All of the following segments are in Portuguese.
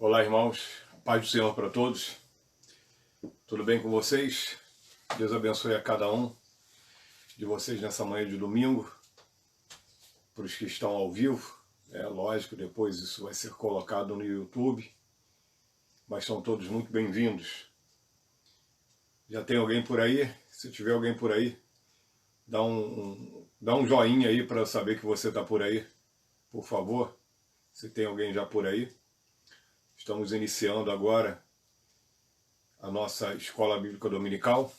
Olá, irmãos. Paz do Senhor para todos. Tudo bem com vocês? Deus abençoe a cada um de vocês nessa manhã de domingo. Para os que estão ao vivo, é lógico, depois isso vai ser colocado no YouTube. Mas são todos muito bem-vindos. Já tem alguém por aí? Se tiver alguém por aí, dá um joinha aí para eu saber que você está por aí, por favor. Se tem alguém já por aí. Estamos iniciando agora a nossa Escola Bíblica Dominical.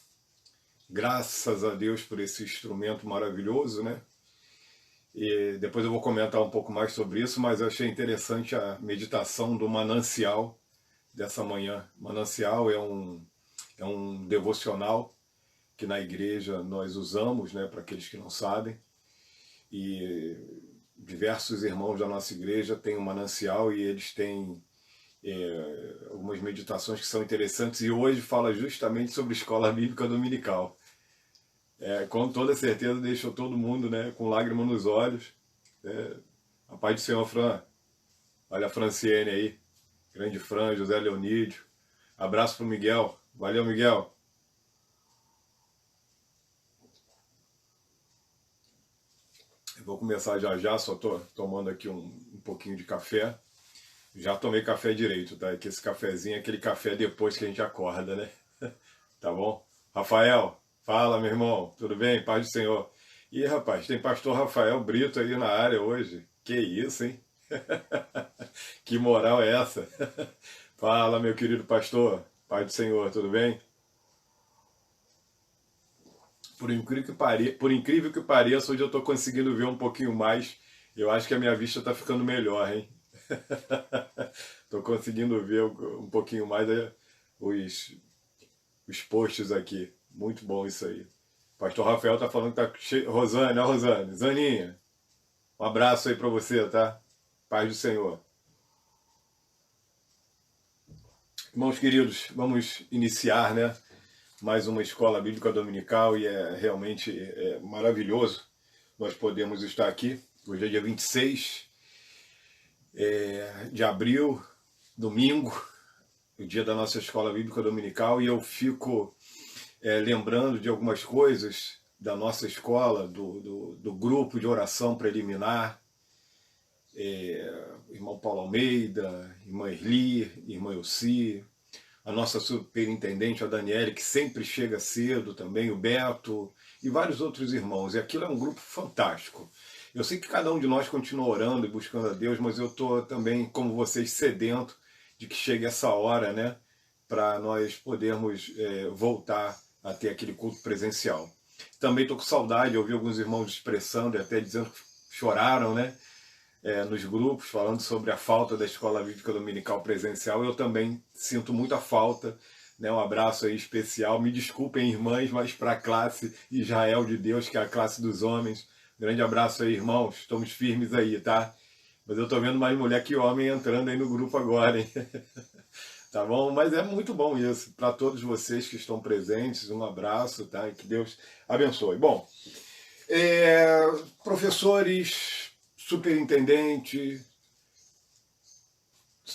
Graças a Deus por esse instrumento maravilhoso, né? E depois eu vou comentar um pouco mais sobre isso, mas eu achei interessante a meditação do manancial dessa manhã. Manancial é um devocional que na igreja nós usamos, né, para aqueles que não sabem. E diversos irmãos da nossa igreja têm um manancial e eles têm algumas meditações que são interessantes, e hoje fala justamente sobre Escola Bíblica Dominical. Com toda certeza deixou todo mundo, né, com lágrimas nos olhos. A paz do Senhor, Fran. Olha a Franciene aí, grande Fran, José Leonídio. Abraço pro Miguel. Valeu, Miguel. Eu vou começar já, só tô tomando aqui um pouquinho de café. Já tomei café direito, tá? Que esse cafezinho é aquele café depois que a gente acorda, né? Tá bom? Rafael, fala, meu irmão. Tudo bem? Paz do Senhor. Ih, rapaz, tem pastor Rafael Brito aí na área hoje. Que isso, hein? Que moral é essa? Fala, meu querido pastor. Paz do Senhor, tudo bem? Por incrível que pareça, hoje eu tô conseguindo ver um pouquinho mais. Eu acho que a minha vista tá ficando melhor, hein? Tô conseguindo ver um pouquinho mais os posts aqui. Muito bom isso aí. Pastor Rafael tá falando que tá cheio. Rosane, ó Rosane. Zaninha, um abraço aí pra você, tá? Paz do Senhor. Irmãos queridos, vamos iniciar, né? Mais uma escola bíblica dominical e é realmente maravilhoso nós podemos estar aqui. Hoje é dia 26 de abril, domingo, o dia da nossa escola bíblica dominical, e eu fico lembrando de algumas coisas da nossa escola, do grupo de oração preliminar, irmão Paulo Almeida, irmã Erli, irmã Elci, a nossa superintendente, a Daniele, que sempre chega cedo também, o Beto e vários outros irmãos. E aquilo é um grupo fantástico. Eu sei que cada um de nós continua orando e buscando a Deus, mas eu estou também, como vocês, sedento de que chegue essa hora, né, para nós podermos voltar a ter aquele culto presencial. Também estou com saudade, eu ouvi alguns irmãos expressando e até dizendo que choraram, né, nos grupos, falando sobre a falta da escola bíblica dominical presencial. Eu também sinto muita falta, né? Um abraço aí especial. Me desculpem, irmãs, mas para a classe Israel de Deus, que é a classe dos homens. Grande abraço aí, irmãos. Estamos firmes aí, tá? Mas eu tô vendo mais mulher que homem entrando aí no grupo agora, hein? Tá bom? Mas é muito bom isso. Para todos vocês que estão presentes, um abraço, tá? E que Deus abençoe. Bom, professores, superintendente,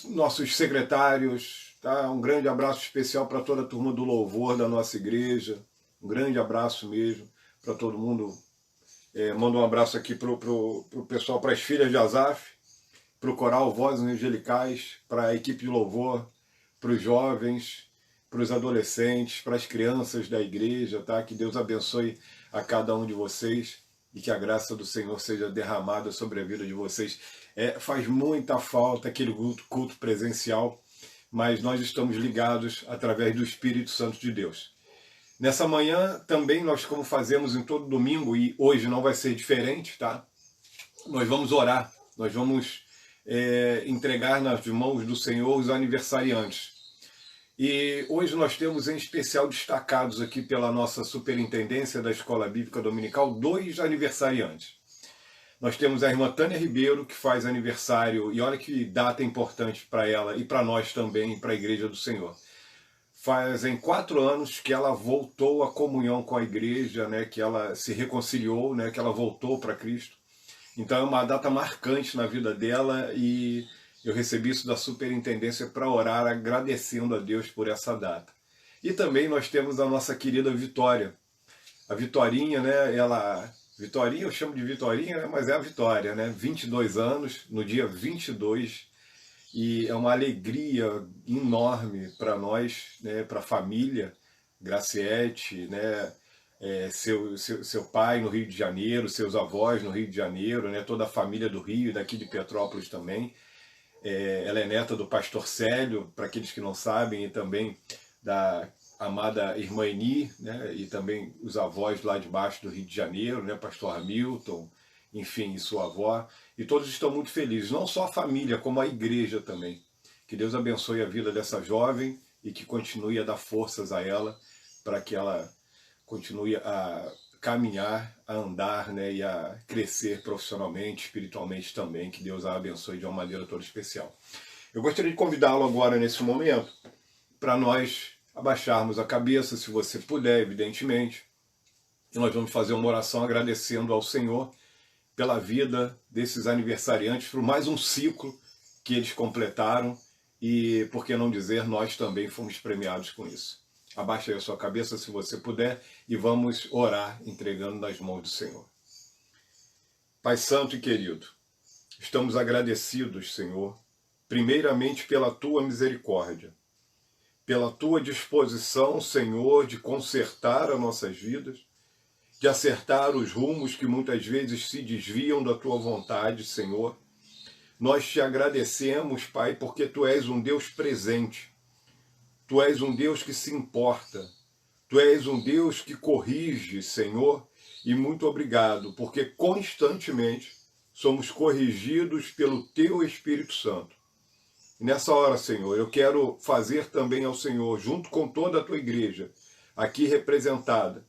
nossos secretários, tá? Um grande abraço especial para toda a turma do louvor da nossa igreja, um grande abraço mesmo para todo mundo. Mando um abraço aqui pro pessoal, para as filhas de Asaf, para o coral Vozes Angelicais, para a equipe de louvor, para os jovens, para os adolescentes, para as crianças da igreja, tá? Que Deus abençoe a cada um de vocês e que a graça do Senhor seja derramada sobre a vida de vocês. Faz muita falta aquele culto presencial, mas nós estamos ligados através do Espírito Santo de Deus. Nessa manhã também nós, como fazemos em todo domingo, e hoje não vai ser diferente, tá? Nós vamos orar, nós vamos entregar nas mãos do Senhor os aniversariantes. E hoje nós temos em especial destacados aqui pela nossa superintendência da Escola Bíblica Dominical 2 aniversariantes. Nós temos a irmã Tânia Ribeiro, que faz aniversário, e olha que data importante para ela e para nós também, para a Igreja do Senhor. Fazem 4 anos que ela voltou à comunhão com a igreja, né, que ela se reconciliou, né, que ela voltou para Cristo. Então é uma data marcante na vida dela e eu recebi isso da superintendência para orar agradecendo a Deus por essa data. E também nós temos a nossa querida Vitória. A Vitorinha, né, Vitorinha, eu chamo de Vitorinha, né, mas é a Vitória, né? 22 anos, no dia 22, e é uma alegria enorme para nós, né, para a família, Graciete, né, seu pai no Rio de Janeiro, seus avós no Rio de Janeiro, né, toda a família do Rio e daqui de Petrópolis também. Ela é neta do pastor Célio, para aqueles que não sabem, e também da amada irmã Eni, né, e também os avós lá de baixo do Rio de Janeiro, né, pastor Hamilton, enfim, e sua avó. E todos estão muito felizes, não só a família, como a igreja também. Que Deus abençoe a vida dessa jovem e que continue a dar forças a ela, para que ela continue a caminhar, a andar, né, e a crescer profissionalmente, espiritualmente também. Que Deus a abençoe de uma maneira toda especial. Eu gostaria de convidá-lo agora, nesse momento, para nós abaixarmos a cabeça, se você puder, evidentemente. E nós vamos fazer uma oração agradecendo ao Senhor pela vida desses aniversariantes, por mais um ciclo que eles completaram. E, por que não dizer, nós também fomos premiados com isso. Abaixa aí a sua cabeça, se você puder, e vamos orar entregando nas mãos do Senhor. Pai Santo e querido, estamos agradecidos, Senhor, primeiramente pela Tua misericórdia, pela Tua disposição, Senhor, de consertar as nossas vidas, de acertar os rumos que muitas vezes se desviam da Tua vontade, Senhor. Nós te agradecemos, Pai, porque Tu és um Deus presente. Tu és um Deus que se importa. Tu és um Deus que corrige, Senhor. E muito obrigado, porque constantemente somos corrigidos pelo Teu Espírito Santo. E nessa hora, Senhor, eu quero fazer também ao Senhor, junto com toda a Tua igreja, aqui representada,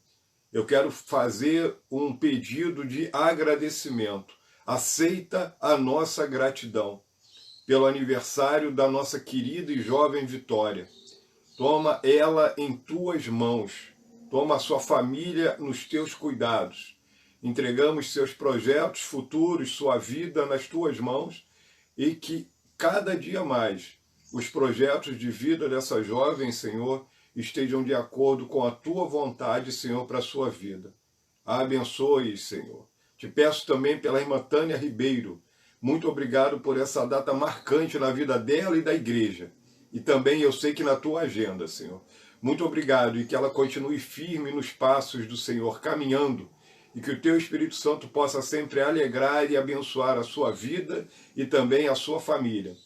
eu quero fazer um pedido de agradecimento. Aceita a nossa gratidão pelo aniversário da nossa querida e jovem Vitória. Toma ela em Tuas mãos. Toma a sua família nos Teus cuidados. Entregamos seus projetos futuros, sua vida nas Tuas mãos, e que cada dia mais os projetos de vida dessa jovem, Senhor, estejam de acordo com a Tua vontade, Senhor, para a sua vida. A abençoe, Senhor. Te peço também pela irmã Tânia Ribeiro. Muito obrigado por essa data marcante na vida dela e da igreja. E também eu sei que na Tua agenda, Senhor. Muito obrigado, e que ela continue firme nos passos do Senhor, caminhando, e que o Teu Espírito Santo possa sempre alegrar e abençoar a sua vida e também a sua família.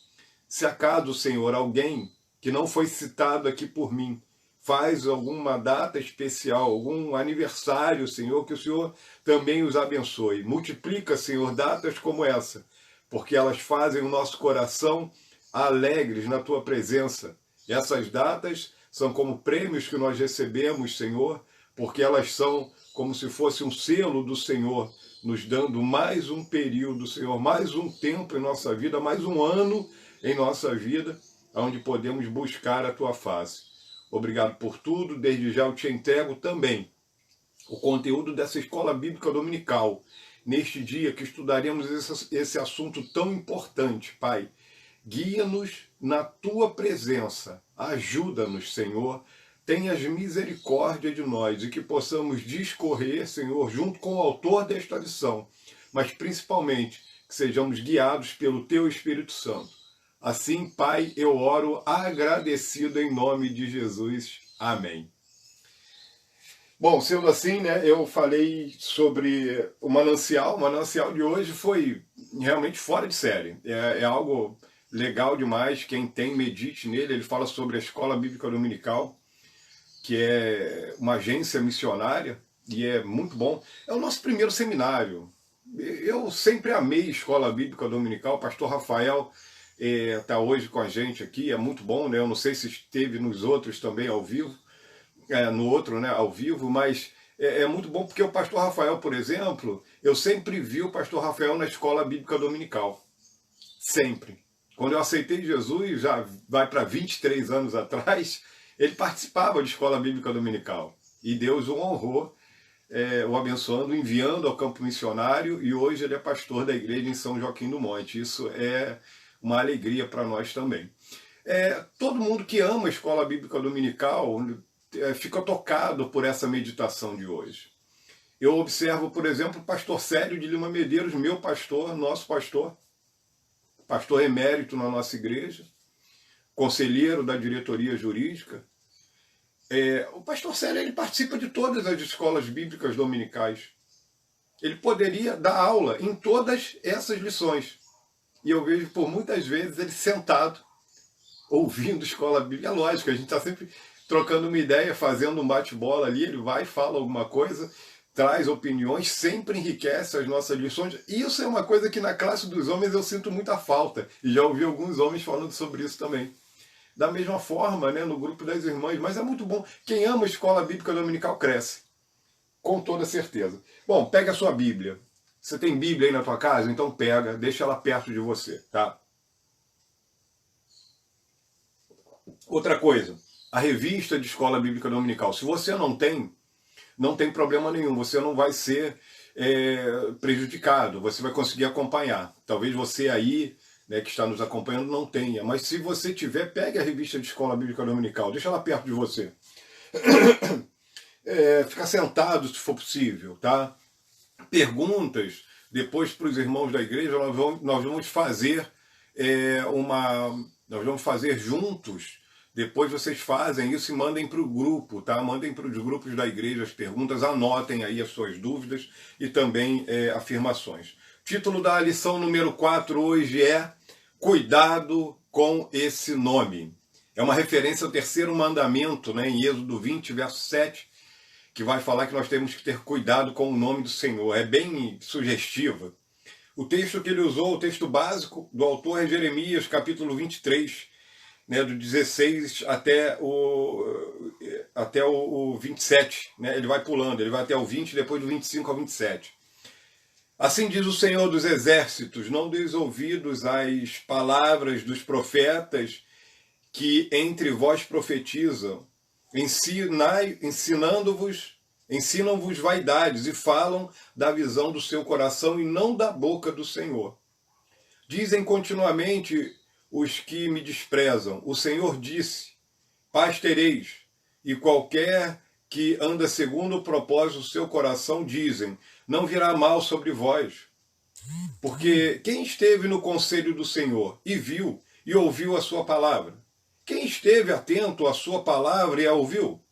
Se acaso, Senhor, alguém que não foi citado aqui por mim, faz alguma data especial, algum aniversário, Senhor, que o Senhor também os abençoe. Multiplica, Senhor, datas como essa, porque elas fazem o nosso coração alegres na Tua presença. Essas datas são como prêmios que nós recebemos, Senhor, porque elas são como se fosse um selo do Senhor, nos dando mais um período, Senhor, mais um tempo em nossa vida, mais um ano em nossa vida, onde podemos buscar a Tua face. Obrigado por tudo, desde já eu te entrego também o conteúdo dessa escola bíblica dominical, neste dia que estudaremos esse assunto tão importante, Pai. Guia-nos na Tua presença, ajuda-nos, Senhor, tenhas misericórdia de nós e que possamos discorrer, Senhor, junto com o autor desta lição, mas principalmente que sejamos guiados pelo Teu Espírito Santo. Assim, Pai, eu oro agradecido em nome de Jesus. Amém. Bom, sendo assim, né, eu falei sobre o manancial. O manancial de hoje foi realmente fora de série. É algo legal demais. Quem tem, medite nele. Ele fala sobre a Escola Bíblica Dominical, que é uma agência missionária, e é muito bom. É o nosso primeiro seminário. Eu sempre amei Escola Bíblica Dominical. O pastor Rafael está hoje com a gente aqui, é muito bom, né? Eu não sei se esteve nos outros também ao vivo, no outro, né, ao vivo, mas é muito bom porque o pastor Rafael, por exemplo, eu sempre vi o pastor Rafael na Escola Bíblica Dominical. Sempre. Quando eu aceitei Jesus, já vai para 23 anos atrás, ele participava de Escola Bíblica Dominical. E Deus o honrou, o abençoando, enviando ao campo missionário, e hoje ele é pastor da igreja em São Joaquim do Monte. Isso é uma alegria para nós também. Todo mundo que ama a Escola Bíblica Dominical fica tocado por essa meditação de hoje. Eu observo, por exemplo, o pastor Célio de Lima Medeiros, meu pastor, nosso pastor emérito na nossa igreja, conselheiro da diretoria jurídica. O pastor Célio, ele participa de todas as escolas bíblicas dominicais. Ele poderia dar aula em todas essas lições. E eu vejo por muitas vezes ele sentado, ouvindo escola bíblica. É lógico, a gente está sempre trocando uma ideia, fazendo um bate-bola ali, ele vai, fala alguma coisa, traz opiniões, sempre enriquece as nossas lições. E isso é uma coisa que na classe dos homens eu sinto muita falta. E já ouvi alguns homens falando sobre isso também. Da mesma forma, né, no grupo das irmãs. Mas é muito bom. Quem ama a Escola Bíblica Dominical cresce. Com toda certeza. Bom, pega a sua Bíblia. Você tem Bíblia aí na tua casa? Então pega, deixa ela perto de você, tá? Outra coisa, a revista de Escola Bíblica Dominical. Se você não tem problema nenhum. Você não vai ser prejudicado. Você vai conseguir acompanhar. Talvez você aí, né, que está nos acompanhando, não tenha. Mas se você tiver, pegue a revista de Escola Bíblica Dominical. Deixa ela perto de você. Ficar sentado, se for possível, tá? Perguntas, depois para os irmãos da igreja, nós vamos fazer nós vamos fazer juntos. Depois vocês fazem isso e mandem para o grupo, tá? Mandem para os grupos da igreja as perguntas, anotem aí as suas dúvidas e também afirmações. Título da lição número 4 hoje é Cuidado com esse nome. É uma referência ao terceiro mandamento, né, em Êxodo 20, verso 7, que vai falar que nós temos que ter cuidado com o nome do Senhor. É bem sugestiva. O texto que ele usou, o texto básico do autor é Jeremias, capítulo 23, né, do 16 até o 27. Né, ele vai pulando, ele vai até o 20, depois do 25 ao 27. Assim diz o Senhor dos Exércitos, não deis ouvidos às palavras dos profetas que entre vós profetizam, ensinam-vos vaidades e falam da visão do seu coração e não da boca do Senhor. Dizem continuamente os que me desprezam, o Senhor disse, paz tereis, e qualquer que anda segundo o propósito do seu coração, dizem, não virá mal sobre vós. Porque quem esteve no conselho do Senhor e viu e ouviu a sua palavra? Quem esteve atento à sua palavra e a ouviu?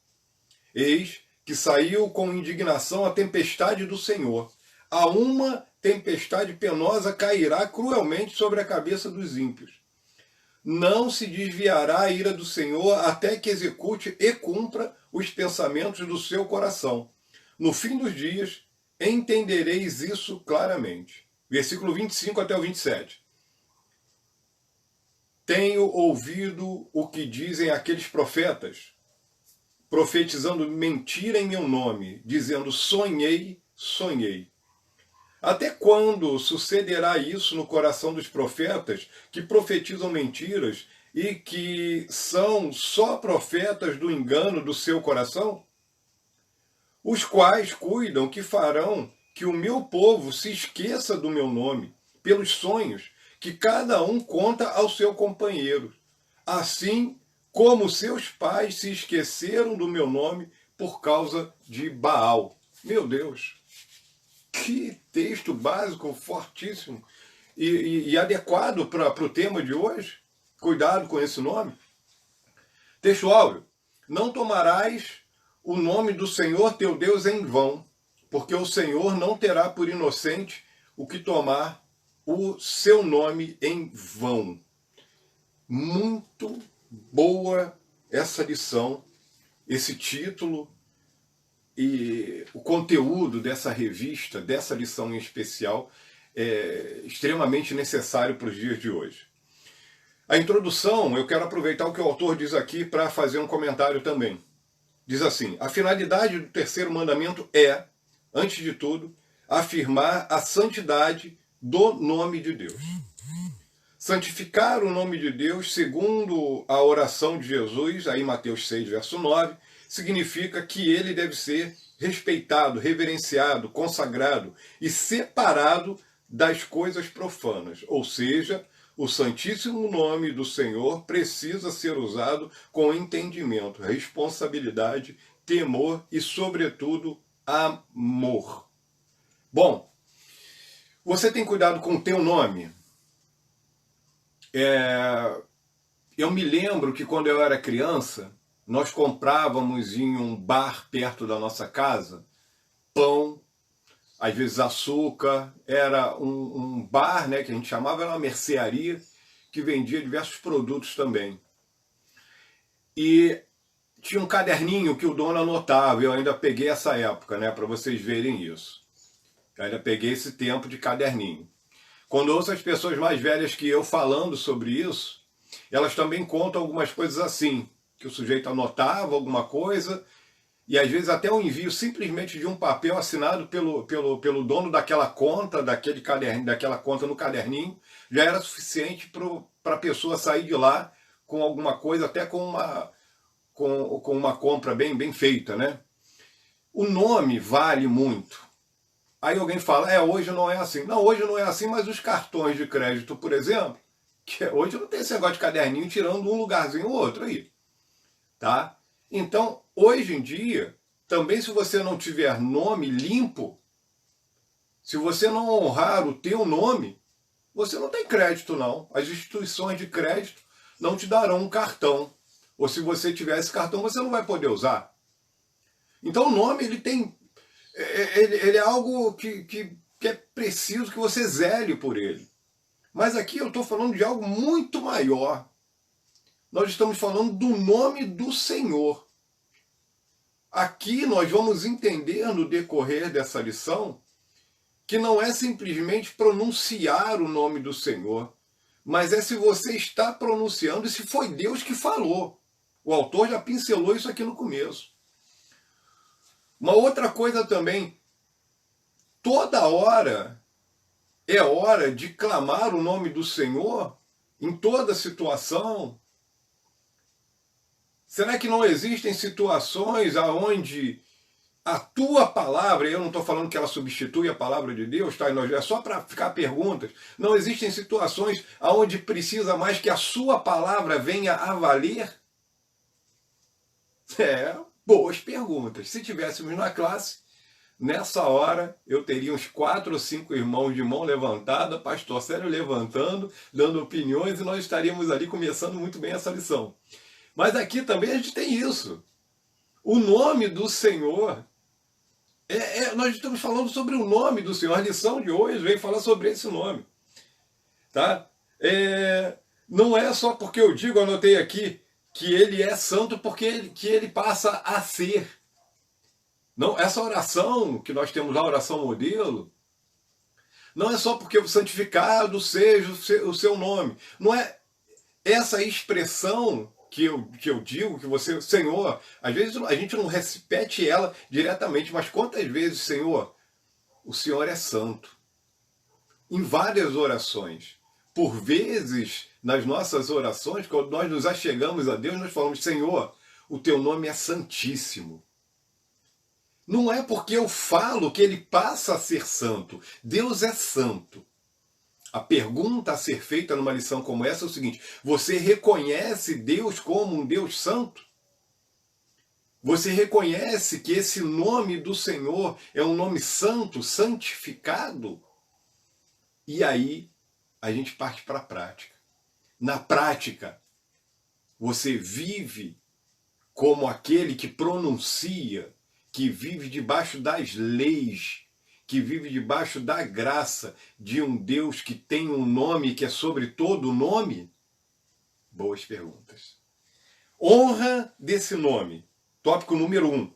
Eis que saiu com indignação a tempestade do Senhor. A uma tempestade penosa cairá cruelmente sobre a cabeça dos ímpios. Não se desviará a ira do Senhor até que execute e cumpra os pensamentos do seu coração. No fim dos dias, entendereis isso claramente. Versículo 25 até o 27. Tenho ouvido o que dizem aqueles profetas, profetizando mentira em meu nome, dizendo sonhei, sonhei. Até quando sucederá isso no coração dos profetas que profetizam mentiras e que são só profetas do engano do seu coração? Os quais cuidam que farão que o meu povo se esqueça do meu nome, pelos sonhos que cada um conta ao seu companheiro, assim como seus pais se esqueceram do meu nome por causa de Baal. Meu Deus, que texto básico fortíssimo e adequado para o tema de hoje. Cuidado com esse nome. Texto áureo. Não tomarás o nome do Senhor teu Deus em vão, porque o Senhor não terá por inocente o que tomar o seu nome em vão. Muito boa essa lição, esse título e o conteúdo dessa revista, dessa lição em especial, é extremamente necessário para os dias de hoje. A introdução, eu quero aproveitar o que o autor diz aqui para fazer um comentário também. Diz assim, a finalidade do terceiro mandamento é, antes de tudo, afirmar a santidade do nome de Deus. Santificar o nome de Deus, segundo a oração de Jesus, aí Mateus 6, verso 9, significa que ele deve ser respeitado, reverenciado, consagrado e separado das coisas profanas, ou seja, o santíssimo nome do Senhor precisa ser usado com entendimento, responsabilidade, temor e, sobretudo, amor. Bom, você tem cuidado com o teu nome? Eu me lembro que quando eu era criança, nós comprávamos em um bar perto da nossa casa pão, às vezes açúcar, era um bar, né, que a gente chamava, era uma mercearia, que vendia diversos produtos também. E tinha um caderninho que o dono anotava, eu ainda peguei essa época, né, para vocês verem isso. Eu ainda peguei esse tempo de caderninho. Quando ouço as pessoas mais velhas que eu falando sobre isso, elas também contam algumas coisas assim, que o sujeito anotava alguma coisa, e às vezes até o envio simplesmente de um papel assinado pelo dono daquela conta, daquele caderninho, daquela conta no caderninho, já era suficiente para a pessoa sair de lá com alguma coisa, até com uma compra bem feita, né? O nome vale muito. Aí alguém fala, hoje não é assim. Não, hoje não é assim, mas os cartões de crédito, por exemplo, que hoje não tem esse negócio de caderninho tirando um lugarzinho ou outro aí, tá? Então, hoje em dia, também se você não tiver nome limpo, se você não honrar o teu nome, você não tem crédito não. As instituições de crédito não te darão um cartão. Ou se você tiver esse cartão, você não vai poder usar. Então o nome, ele é algo que é preciso que você zele por ele. Mas aqui eu estou falando de algo muito maior. Nós estamos falando do nome do Senhor. Aqui nós vamos entender no decorrer dessa lição que não é simplesmente pronunciar o nome do Senhor, mas é se você está pronunciando e se foi Deus que falou. O autor já pincelou isso aqui no começo. Uma outra coisa também, toda hora é hora de clamar o nome do Senhor em toda situação. Será que não existem situações onde a tua palavra, eu não estou falando que ela substitui a palavra de Deus, tá? É só para ficar perguntas. Não existem situações onde precisa mais que a sua palavra venha a valer? Boas perguntas. Se tivéssemos na classe, nessa hora eu teria uns 4 ou 5 irmãos de mão levantada, pastor Célio levantando, dando opiniões, e nós estaríamos ali começando muito bem essa lição. Mas aqui também a gente tem isso. O nome do Senhor, nós estamos falando sobre o nome do Senhor. A lição de hoje vem falar sobre esse nome. Tá? Não é só porque eu digo, anotei aqui, que ele é santo porque que ele passa a ser. Não, essa oração que nós temos lá, a oração modelo, não é só porque santificado seja o seu nome. Não é essa expressão que eu digo, que você, Senhor, às vezes a gente não repete ela diretamente, mas quantas vezes, Senhor, o Senhor é santo? Em várias orações. Por vezes, nas nossas orações, quando nós nos achegamos a Deus, nós falamos, Senhor, o teu nome é santíssimo. Não é porque eu falo que ele passa a ser santo. Deus é santo. A pergunta a ser feita numa lição como essa é o seguinte: você reconhece Deus como um Deus santo? Você reconhece que esse nome do Senhor é um nome santo, santificado? E aí a gente parte para a prática. Na prática, você vive como aquele que pronuncia, que vive debaixo das leis, que vive debaixo da graça de um Deus que tem um nome que é sobre todo nome? Boas perguntas. Honra desse nome. Tópico número 1.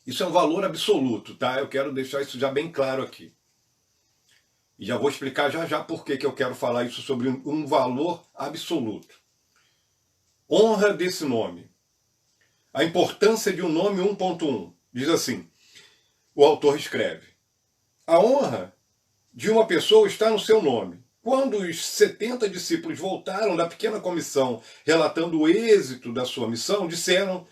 Isso é um valor absoluto, tá? Eu quero deixar isso já bem claro aqui. E já vou explicar já por que eu quero falar isso sobre um valor absoluto. Honra desse nome. A importância de um nome 1.1. Diz assim, o autor escreve: a honra de uma pessoa está no seu nome. Quando os 70 discípulos voltaram da pequena comissão relatando o êxito da sua missão, disseram: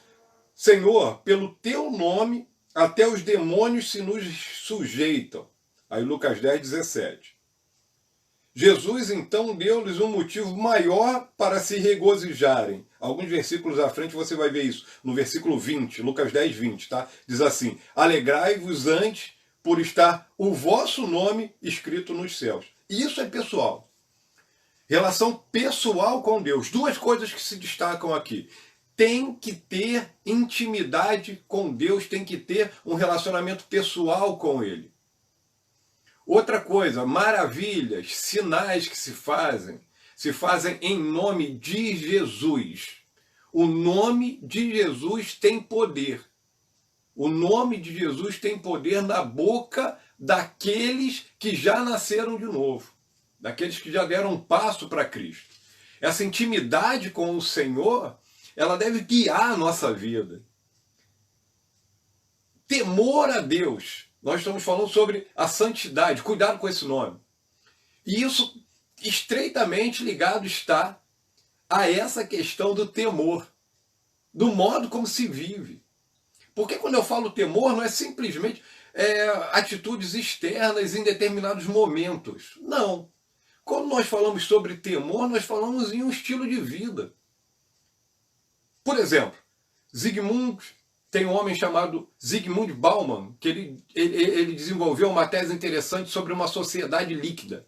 Senhor, pelo teu nome até os demônios se nos sujeitam. Aí Lucas 10, 17. Jesus então deu-lhes um motivo maior para se regozijarem. Alguns versículos à frente você vai ver isso. No versículo 20, Lucas 10, 20, tá? Diz assim: alegrai-vos antes por estar o vosso nome escrito nos céus. E isso é pessoal. Relação pessoal com Deus. Duas coisas que se destacam aqui. Tem que ter intimidade com Deus, tem que ter um relacionamento pessoal com Ele. Outra coisa, maravilhas, sinais que se fazem em nome de Jesus. O nome de Jesus tem poder. O nome de Jesus tem poder na boca daqueles que já nasceram de novo, daqueles que já deram um passo para Cristo. Essa intimidade com o Senhor, ela deve guiar a nossa vida. Temor a Deus. Nós estamos falando sobre a santidade, cuidado com esse nome. E isso estreitamente ligado está a essa questão do temor, do modo como se vive. Porque quando eu falo temor, não é simplesmente atitudes externas em determinados momentos. Não. Quando nós falamos sobre temor, nós falamos em um estilo de vida. Por exemplo, tem um homem chamado Zygmunt Bauman, que ele desenvolveu uma tese interessante sobre uma sociedade líquida.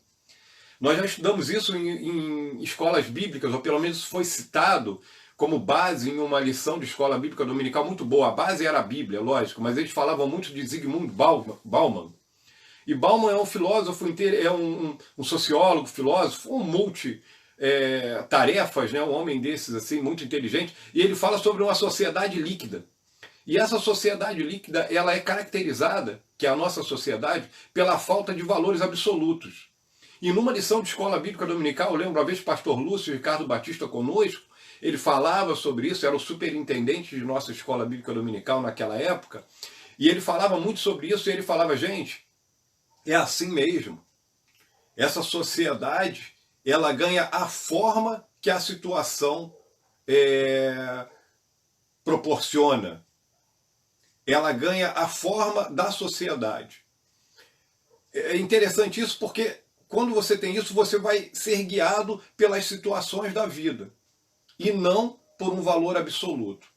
Nós já estudamos isso em escolas bíblicas, ou pelo menos foi citado como base em uma lição de escola bíblica dominical muito boa. A base era a Bíblia, lógico, mas eles falavam muito de Zygmunt Bauman. E Bauman é um filósofo, é um sociólogo, filósofo, um multi-tarefas, né? Um homem desses assim, muito inteligente, e ele fala sobre uma sociedade líquida. E essa sociedade líquida, ela é caracterizada, que é a nossa sociedade, pela falta de valores absolutos. E numa lição de escola bíblica dominical, eu lembro uma vez o pastor Lúcio Ricardo Batista conosco, ele falava sobre isso, era o superintendente de nossa escola bíblica dominical naquela época, e ele falava muito sobre isso, e ele falava, gente, é assim mesmo. Essa sociedade, ela ganha a forma que a situação proporciona. Ela ganha a forma da sociedade. É interessante isso porque quando você tem isso, você vai ser guiado pelas situações da vida e não por um valor absoluto.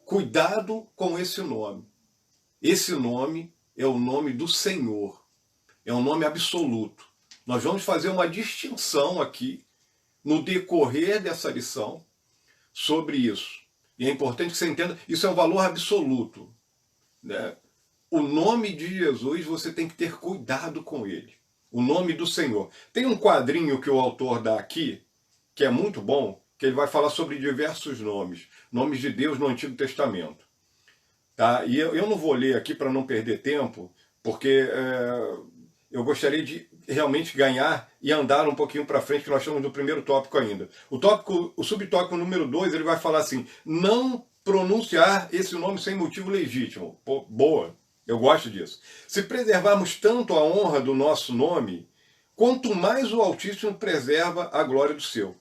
Cuidado com esse nome. Esse nome é o nome do Senhor. É um nome absoluto. Nós vamos fazer uma distinção aqui no decorrer dessa lição sobre isso. E é importante que você entenda, isso é um valor absoluto. Né? O nome de Jesus, você tem que ter cuidado com ele. O nome do Senhor. Tem um quadrinho que o autor dá aqui, que é muito bom, que ele vai falar sobre diversos nomes. Nomes de Deus no Antigo Testamento. Tá? E eu não vou ler aqui para não perder tempo, porque eu gostaria de realmente ganhar e andar um pouquinho para frente, que nós estamos no primeiro tópico ainda. O subtópico número 2, ele vai falar assim, não pronunciar esse nome sem motivo legítimo. Pô, boa, eu gosto disso. Se preservarmos tanto a honra do nosso nome, quanto mais o Altíssimo preserva a glória do seu.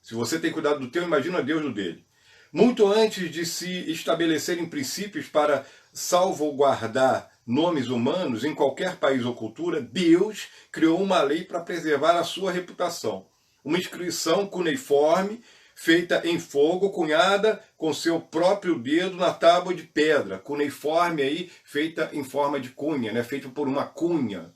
Se você tem cuidado do teu, imagina Deus do dele. Muito antes de se estabelecerem princípios para salvaguardar nomes humanos em qualquer país ou cultura, Deus criou uma lei para preservar a sua reputação. Uma inscrição cuneiforme, feita em fogo, cunhada com seu próprio dedo na tábua de pedra. Cuneiforme aí, feita em forma de cunha, né? Feita por uma cunha.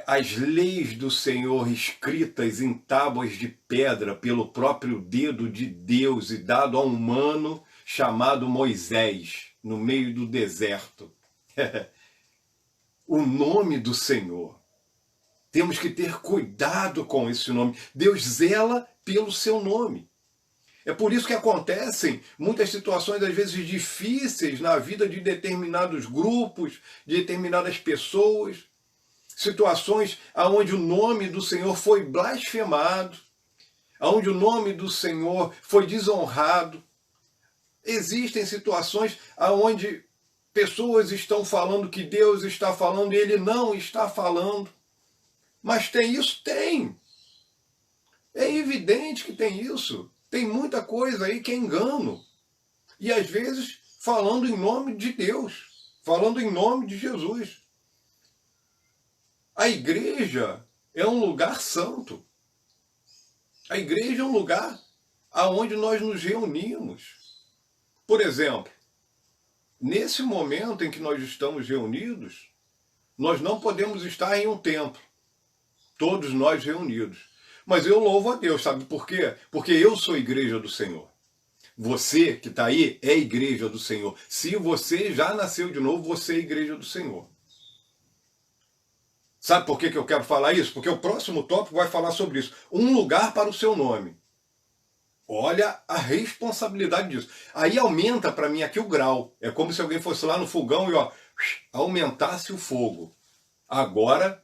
As leis do Senhor escritas em tábuas de pedra pelo próprio dedo de Deus e dado a um humano chamado Moisés, no meio do deserto. O nome do Senhor. Temos que ter cuidado com esse nome. Deus zela pelo seu nome. É por isso que acontecem muitas situações, às vezes, difíceis na vida de determinados grupos, de determinadas pessoas. Situações onde o nome do Senhor foi blasfemado, onde o nome do Senhor foi desonrado. Existem situações onde pessoas estão falando que Deus está falando e Ele não está falando. Mas tem isso? Tem. É evidente que tem isso. Tem muita coisa aí que é engano. E às vezes falando em nome de Deus, falando em nome de Jesus. A igreja é um lugar santo. A igreja é um lugar aonde nós nos reunimos. Por exemplo, nesse momento em que nós estamos reunidos, nós não podemos estar em um templo, todos nós reunidos. Mas eu louvo a Deus, sabe por quê? Porque eu sou igreja do Senhor. Você que está aí é igreja do Senhor. Se você já nasceu de novo, você é igreja do Senhor. Sabe por que eu quero falar isso? Porque o próximo tópico vai falar sobre isso. Um lugar para o seu nome. Olha a responsabilidade disso. Aí aumenta para mim aqui o grau. É como se alguém fosse lá no fogão e aumentasse o fogo. Agora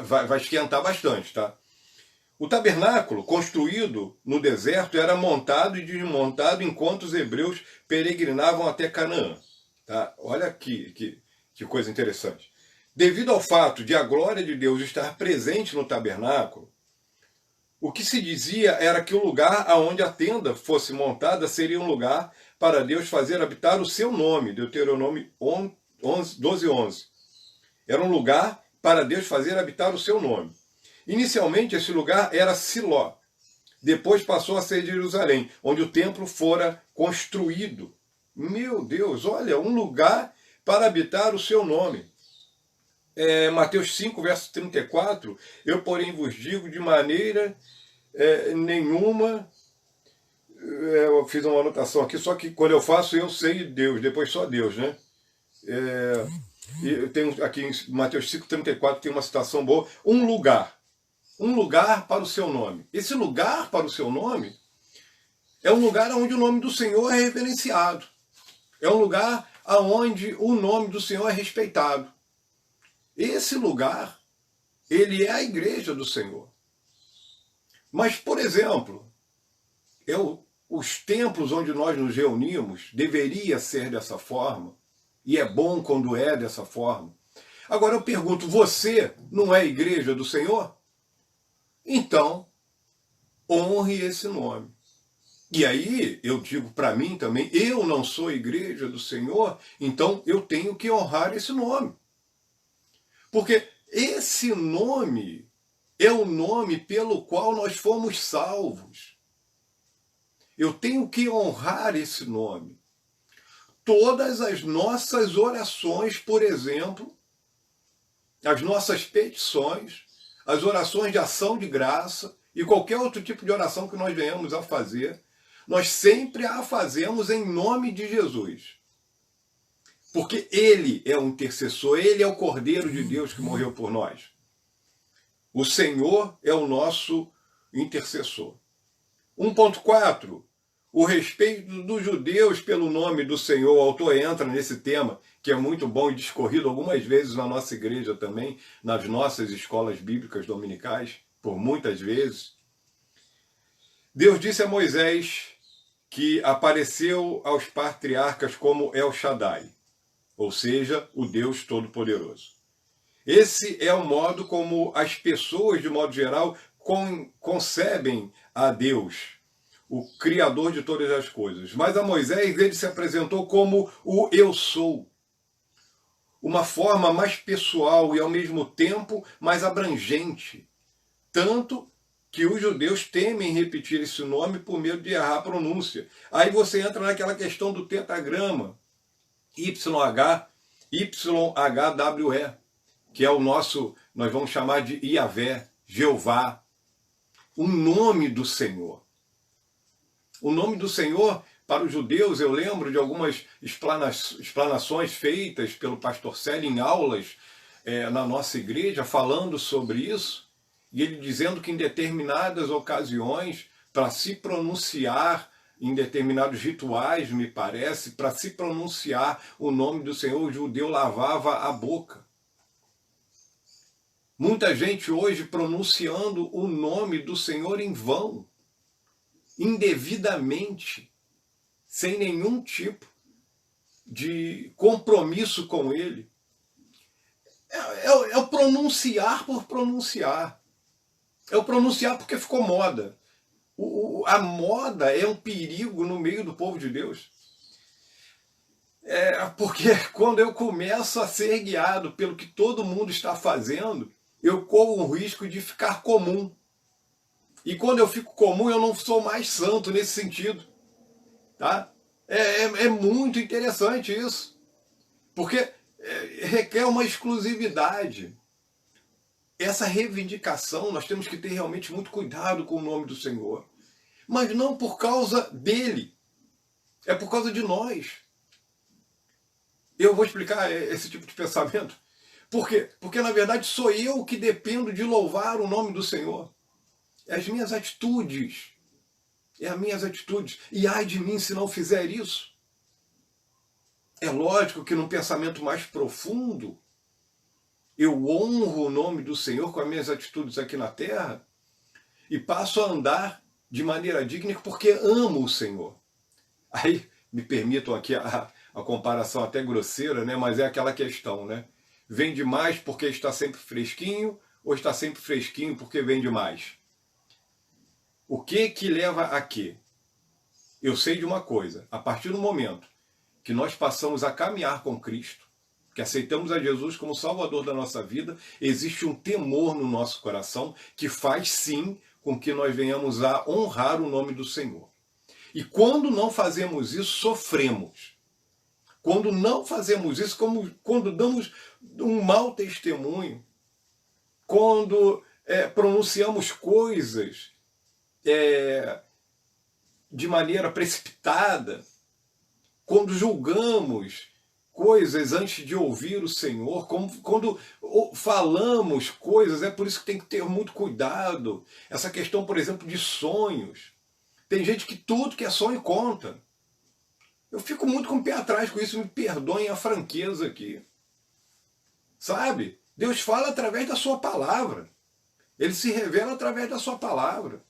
vai esquentar bastante, tá? O tabernáculo, construído no deserto, era montado e desmontado enquanto os hebreus peregrinavam até Canaã. Tá? Olha que coisa interessante. Devido ao fato de a glória de Deus estar presente no tabernáculo, o que se dizia era que o lugar aonde a tenda fosse montada seria um lugar para Deus fazer habitar o seu nome. Deuteronômio 12:11. Era um lugar para Deus fazer habitar o seu nome. Inicialmente esse lugar era Siló. Depois passou a ser Jerusalém, onde o templo fora construído. Meu Deus, olha, um lugar para habitar o seu nome. Mateus 5, verso 34, eu porém vos digo de maneira nenhuma, eu fiz uma anotação aqui, só que quando eu faço eu sei Deus, depois só Deus, né? Eu tenho aqui em Mateus 5, 34, tem uma citação boa, um lugar para o seu nome. Esse lugar para o seu nome é um lugar onde o nome do Senhor é reverenciado. É um lugar onde o nome do Senhor é respeitado. Esse lugar, ele é a igreja do Senhor. Mas, por exemplo, os templos onde nós nos reunimos deveria ser dessa forma, e é bom quando é dessa forma. Agora eu pergunto, você não é a igreja do Senhor? Então, honre esse nome. E aí, eu digo para mim também, eu não sou a igreja do Senhor, então eu tenho que honrar esse nome. Porque esse nome é o nome pelo qual nós fomos salvos. Eu tenho que honrar esse nome. Todas as nossas orações, por exemplo, as nossas petições, as orações de ação de graça e qualquer outro tipo de oração que nós venhamos a fazer, nós sempre a fazemos em nome de Jesus. Porque Ele é o intercessor, Ele é o Cordeiro de Deus que morreu por nós. O Senhor é o nosso intercessor. 1.4. O respeito dos judeus pelo nome do Senhor. O autor entra nesse tema, que é muito bom e discorrido algumas vezes na nossa igreja também, nas nossas escolas bíblicas dominicais, por muitas vezes. Deus disse a Moisés que apareceu aos patriarcas como El Shaddai, ou seja, o Deus Todo-Poderoso. Esse é o modo como as pessoas, de modo geral, concebem a Deus, o Criador de todas as coisas. Mas a Moisés ele se apresentou como o Eu Sou. Uma forma mais pessoal e, ao mesmo tempo, mais abrangente. Tanto que os judeus temem repetir esse nome por medo de errar a pronúncia. Aí você entra naquela questão do tetagrama, YH, YHWE, que é o nosso, nós vamos chamar de Iavé, Jeová, o nome do Senhor. O nome do Senhor, para os judeus, eu lembro de algumas explanações feitas pelo pastor Célio em aulas na nossa igreja, falando sobre isso, e ele dizendo que em determinadas ocasiões, para se pronunciar, em determinados rituais, me parece, para se pronunciar o nome do Senhor, o judeu lavava a boca. Muita gente hoje pronunciando o nome do Senhor em vão, indevidamente, sem nenhum tipo de compromisso com Ele. É o pronunciar por pronunciar. É o pronunciar porque ficou moda. A moda é um perigo no meio do povo de Deus. Porque quando eu começo a ser guiado pelo que todo mundo está fazendo, eu corro o risco de ficar comum. E quando eu fico comum, eu não sou mais santo nesse sentido. Tá? É muito interessante isso. Porque requer uma exclusividade. Essa reivindicação, nós temos que ter realmente muito cuidado com o nome do Senhor. Mas não por causa dele. É por causa de nós. Eu vou explicar esse tipo de pensamento. Por quê? Porque, na verdade, sou eu que dependo de louvar o nome do Senhor. É as minhas atitudes. É as minhas atitudes. E ai de mim se não fizer isso. É lógico que num pensamento mais profundo, eu honro o nome do Senhor com as minhas atitudes aqui na terra e passo a andar de maneira digna porque amo o Senhor. Aí, me permitam aqui a comparação até grosseira, né? Mas é aquela questão, né? Vende mais porque está sempre fresquinho ou está sempre fresquinho porque vende mais? O que leva a quê? Eu sei de uma coisa, a partir do momento que nós passamos a caminhar com Cristo, que aceitamos a Jesus como Salvador da nossa vida, existe um temor no nosso coração que faz sim com que nós venhamos a honrar o nome do Senhor. E quando não fazemos isso, sofremos. Quando não fazemos isso, quando damos um mau testemunho, quando pronunciamos coisas de maneira precipitada, quando julgamos coisas antes de ouvir o Senhor, quando falamos coisas, é por isso que tem que ter muito cuidado. Essa questão, por exemplo, de sonhos. Tem gente que tudo que é sonho conta. Eu fico muito com o pé atrás com isso, me perdoem a franqueza aqui. Sabe? Deus fala através da sua palavra. Ele se revela através da sua palavra.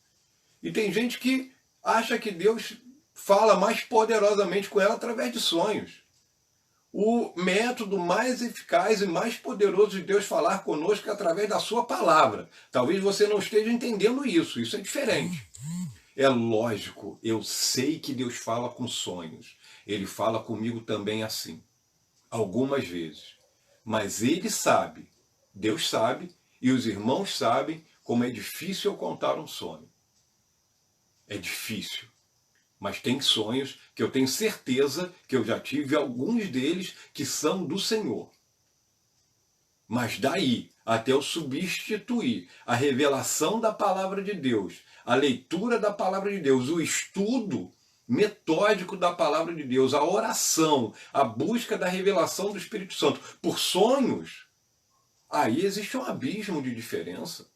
E tem gente que acha que Deus fala mais poderosamente com ela através de sonhos. O método mais eficaz e mais poderoso de Deus falar conosco é através da sua palavra. Talvez você não esteja entendendo isso, isso é diferente. É lógico, eu sei que Deus fala com sonhos. Ele fala comigo também assim, algumas vezes. Mas Ele sabe, Deus sabe, e os irmãos sabem como é difícil eu contar um sonho. É difícil. Mas tem sonhos que eu tenho certeza que eu já tive alguns deles que são do Senhor. Mas daí até eu substituir a revelação da palavra de Deus, a leitura da palavra de Deus, o estudo metódico da palavra de Deus, a oração, a busca da revelação do Espírito Santo por sonhos, aí existe um abismo de diferença.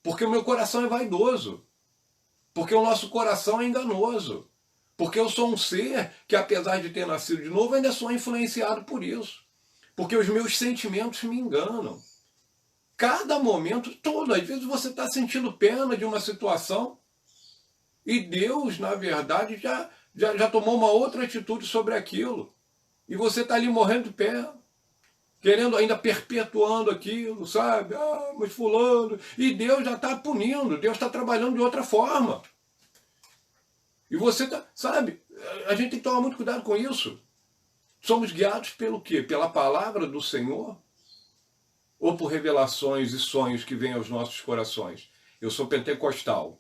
Porque o meu coração é vaidoso. Porque o nosso coração é enganoso. Porque eu sou um ser que, apesar de ter nascido de novo, ainda sou influenciado por isso. Porque os meus sentimentos me enganam. Cada momento todo, às vezes você está sentindo pena de uma situação e Deus, na verdade, já tomou uma outra atitude sobre aquilo. E você está ali morrendo de pena, querendo ainda perpetuando aquilo, sabe? Ah, mas fulano... E Deus já está punindo, Deus está trabalhando de outra forma. E você está, sabe? A gente tem que tomar muito cuidado com isso. Somos guiados pelo quê? Pela palavra do Senhor? Ou por revelações e sonhos que vêm aos nossos corações? Eu sou pentecostal.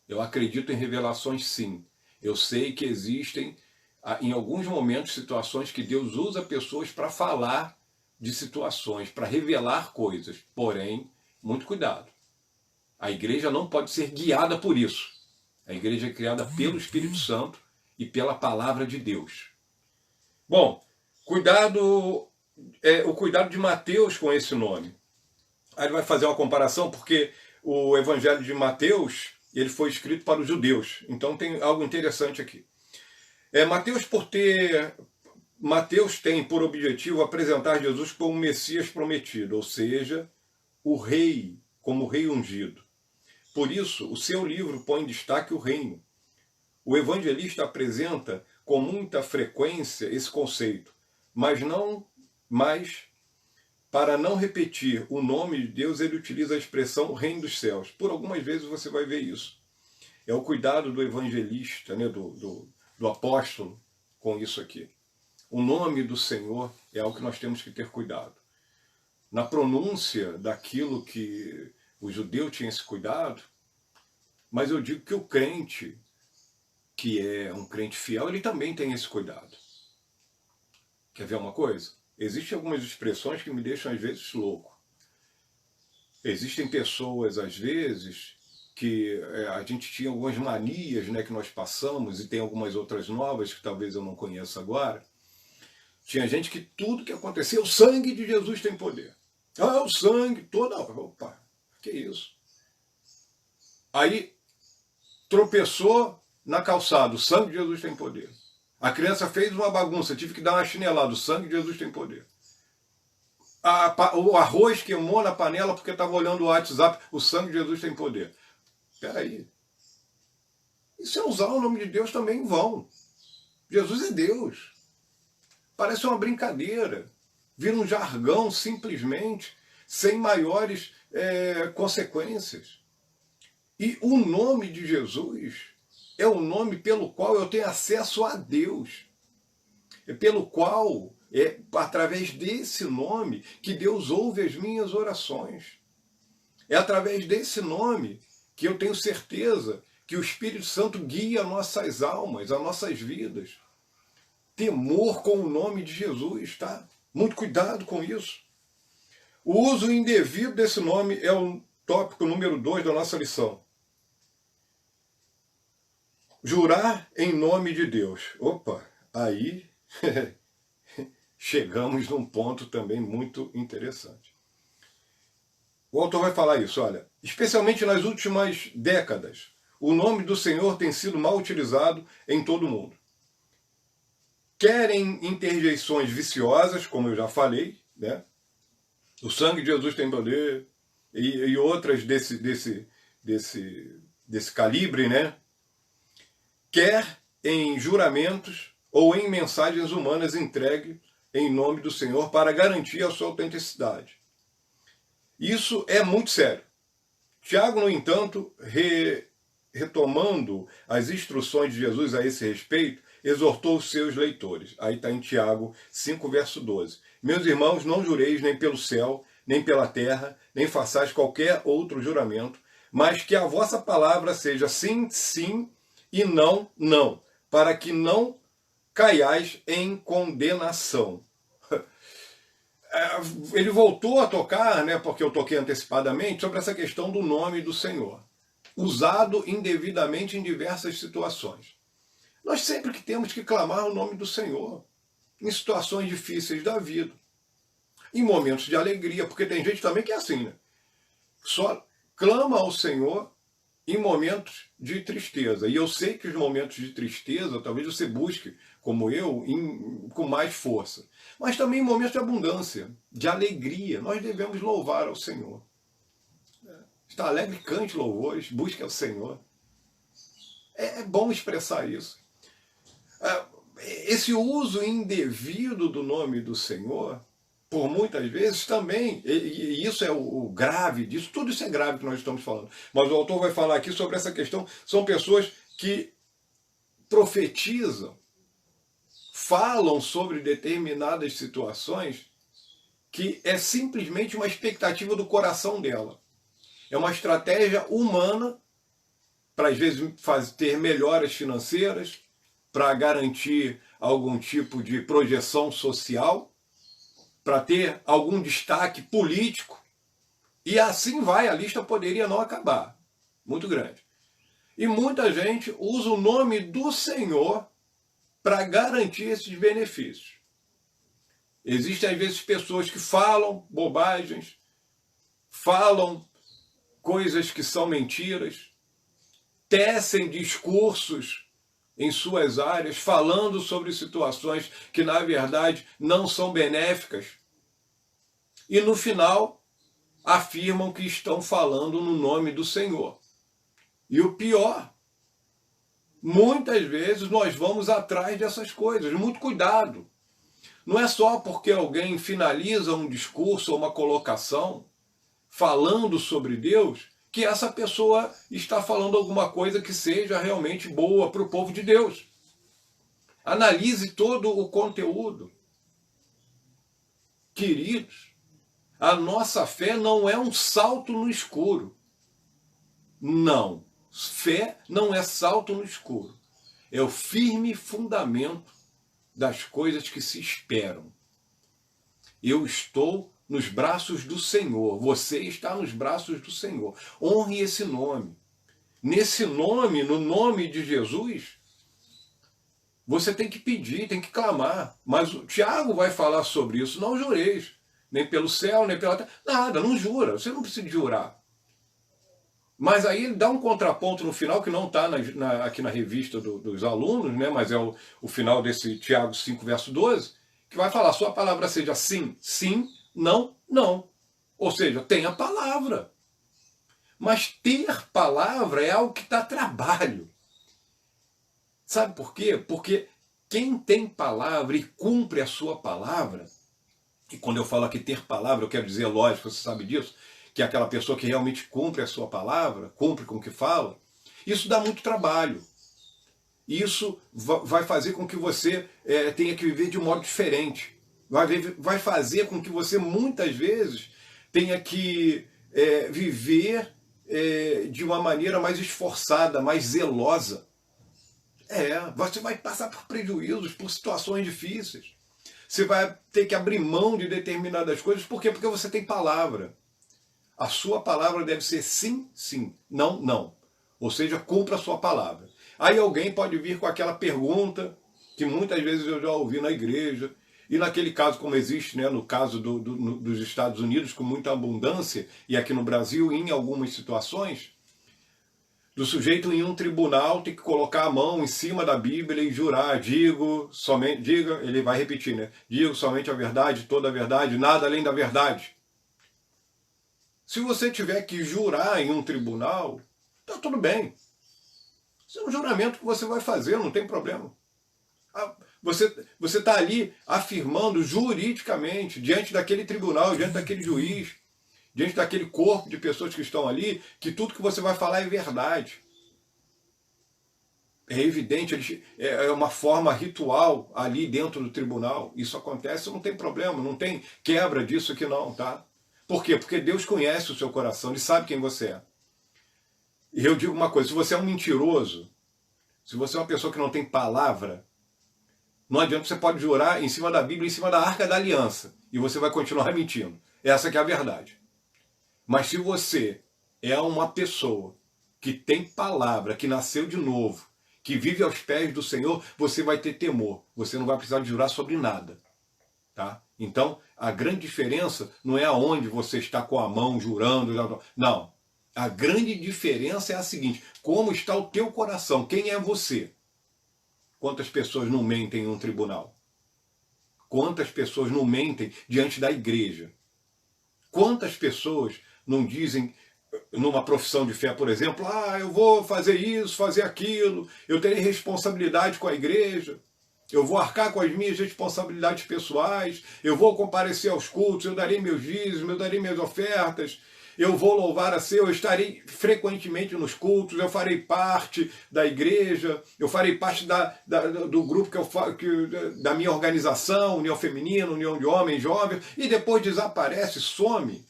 Eu acredito em revelações, sim. Eu sei que existem, em alguns momentos, situações que Deus usa pessoas para falar de situações, para revelar coisas. Porém, muito cuidado. A igreja não pode ser guiada por isso. A igreja é criada pelo Espírito Santo e pela palavra de Deus. Bom, o cuidado de Mateus com esse nome. Aí ele vai fazer uma comparação, porque o Evangelho de Mateus, ele foi escrito para os judeus. Então tem algo interessante aqui. Mateus tem por objetivo apresentar Jesus como o Messias prometido, ou seja, o rei, como o rei ungido. Por isso, o seu livro põe em destaque o reino. O evangelista apresenta com muita frequência esse conceito, mas para não repetir o nome de Deus, ele utiliza a expressão reino dos céus. Por algumas vezes você vai ver isso. É o cuidado do evangelista, né, do apóstolo com isso aqui. O nome do Senhor é algo que nós temos que ter cuidado. Na pronúncia daquilo que o judeu tinha esse cuidado, mas eu digo que o crente, que é um crente fiel, ele também tem esse cuidado. Quer ver uma coisa? Existem algumas expressões que me deixam às vezes louco. Existem pessoas, às vezes, que a gente tinha algumas manias, né, que nós passamos, e tem algumas outras novas que talvez eu não conheça agora. Tinha gente que tudo que acontecia, o sangue de Jesus tem poder. Ah, o sangue, toda hora. Opa, que isso? Aí, tropeçou na calçada, o sangue de Jesus tem poder. A criança fez uma bagunça, tive que dar uma chinelada, o sangue de Jesus tem poder. O arroz queimou na panela porque estava olhando o WhatsApp, o sangue de Jesus tem poder. Espera aí. Isso é usar o nome de Deus também em vão. Jesus é Deus. Parece uma brincadeira. Vira um jargão simplesmente, sem maiores consequências. E o nome de Jesus é o nome pelo qual eu tenho acesso a Deus. É pelo qual, através desse nome, que Deus ouve as minhas orações. É através desse nome que eu tenho certeza que o Espírito Santo guia nossas almas, as nossas vidas. Temor com o nome de Jesus, tá? Muito cuidado com isso. O uso indevido desse nome é o tópico número 2 da nossa lição. Jurar em nome de Deus. Opa, aí chegamos num ponto também muito interessante. O autor vai falar isso, olha, especialmente nas últimas décadas, o nome do Senhor tem sido mal utilizado em todo o mundo. Querem interjeições viciosas, como eu já falei, né? O sangue de Jesus tem poder, e outras desse calibre, né? Quer em juramentos ou em mensagens humanas entregue em nome do Senhor para garantir a sua autenticidade. Isso é muito sério. Tiago, no entanto, retomando as instruções de Jesus a esse respeito, exortou os seus leitores. Aí está em Tiago 5, verso 12. Meus irmãos, não jureis nem pelo céu, nem pela terra, nem façais qualquer outro juramento, mas que a vossa palavra seja sim, sim, e não, não, para que não caiais em condenação. Ele voltou a tocar, né, porque eu toquei antecipadamente, sobre essa questão do nome do Senhor, usado indevidamente em diversas situações. Nós sempre que temos que clamar o nome do Senhor, em situações difíceis da vida, em momentos de alegria, porque tem gente também que é assim, né? Só clama ao Senhor em momentos de tristeza. E eu sei que os momentos de tristeza, talvez você busque, como eu, com mais força. Mas também em momentos de abundância, de alegria, nós devemos louvar ao Senhor. Está alegre, cante louvores, busque ao Senhor. É bom expressar isso. Esse uso indevido do nome do Senhor, por muitas vezes também, e isso é o grave disso, tudo isso é grave que nós estamos falando, mas o autor vai falar aqui sobre essa questão, são pessoas que profetizam, falam sobre determinadas situações que é simplesmente uma expectativa do coração dela. É uma estratégia humana para, às vezes, ter melhoras financeiras, para garantir algum tipo de projeção social, para ter algum destaque político, e assim vai, a lista poderia não acabar, muito grande. E muita gente usa o nome do Senhor para garantir esses benefícios. Existem às vezes pessoas que falam bobagens, falam coisas que são mentiras, tecem discursos em suas áreas, falando sobre situações que, na verdade, não são benéficas. E, no final, afirmam que estão falando no nome do Senhor. E o pior, muitas vezes nós vamos atrás dessas coisas. Muito cuidado. Não é só porque alguém finaliza um discurso ou uma colocação falando sobre Deus que essa pessoa está falando alguma coisa que seja realmente boa para o povo de Deus. Analise todo o conteúdo. Queridos, a nossa fé não é um salto no escuro. Não. Fé não é salto no escuro. É o firme fundamento das coisas que se esperam. Eu estou nos braços do Senhor. Você está nos braços do Senhor. Honre esse nome. Nesse nome, no nome de Jesus, você tem que pedir, tem que clamar. Mas o Tiago vai falar sobre isso. Não jureis. Nem pelo céu, nem pela terra. Nada, não jura. Você não precisa jurar. Mas aí ele dá um contraponto no final, que não está aqui na revista dos alunos, né? Mas é o final desse Tiago 5, verso 12, que vai falar, sua palavra seja sim, sim, não, não. Ou seja, tem a palavra. Mas ter palavra é algo que dá trabalho. Sabe por quê? Porque quem tem palavra e cumpre a sua palavra, e quando eu falo aqui ter palavra, eu quero dizer, lógico, você sabe disso, que é aquela pessoa que realmente cumpre a sua palavra, cumpre com o que fala, isso dá muito trabalho. Isso vai fazer com que você tenha que viver de um modo diferente. Vai fazer com que você, muitas vezes, tenha que viver de uma maneira mais esforçada, mais zelosa. Você vai passar por prejuízos, por situações difíceis. Você vai ter que abrir mão de determinadas coisas. Por quê? Porque você tem palavra. A sua palavra deve ser sim, sim, não, não. Ou seja, cumpra a sua palavra. Aí alguém pode vir com aquela pergunta que muitas vezes eu já ouvi na igreja, e naquele caso, como existe, né, no caso dos Estados Unidos, com muita abundância, e aqui no Brasil, em algumas situações, do sujeito em um tribunal ter que colocar a mão em cima da Bíblia e jurar, ele vai repetir, né? Digo somente a verdade, toda a verdade, nada além da verdade. Se você tiver que jurar em um tribunal, tá tudo bem. Isso é um juramento que você vai fazer, não tem problema. Você está ali afirmando juridicamente, diante daquele tribunal, diante daquele juiz, diante daquele corpo de pessoas que estão ali, que tudo que você vai falar é verdade. É evidente, é uma forma ritual ali dentro do tribunal. Isso acontece, não tem problema, não tem quebra disso aqui não, tá? Por quê? Porque Deus conhece o seu coração, Ele sabe quem você é. E eu digo uma coisa, se você é um mentiroso, se você é uma pessoa que não tem palavra, não adianta, você pode jurar em cima da Bíblia, em cima da Arca da Aliança, e você vai continuar mentindo. Essa que é a verdade. Mas se você é uma pessoa que tem palavra, que nasceu de novo, que vive aos pés do Senhor, você vai ter temor. Você não vai precisar de jurar sobre nada. Tá? Então, a grande diferença não é aonde você está com a mão jurando. Não. A grande diferença é a seguinte: como está o teu coração? Quem é você? Quantas pessoas não mentem em um tribunal? Quantas pessoas não mentem diante da igreja? Quantas pessoas não dizem, numa profissão de fé, por exemplo, eu vou fazer isso, fazer aquilo, eu terei responsabilidade com a igreja, eu vou arcar com as minhas responsabilidades pessoais, eu vou comparecer aos cultos, eu darei meus dízimos, eu darei minhas ofertas, eu vou louvar a Deus, eu estarei frequentemente nos cultos, eu farei parte da igreja, eu farei parte do grupo da minha organização, União Feminina, União de Homens Jovens, e depois desaparece, some.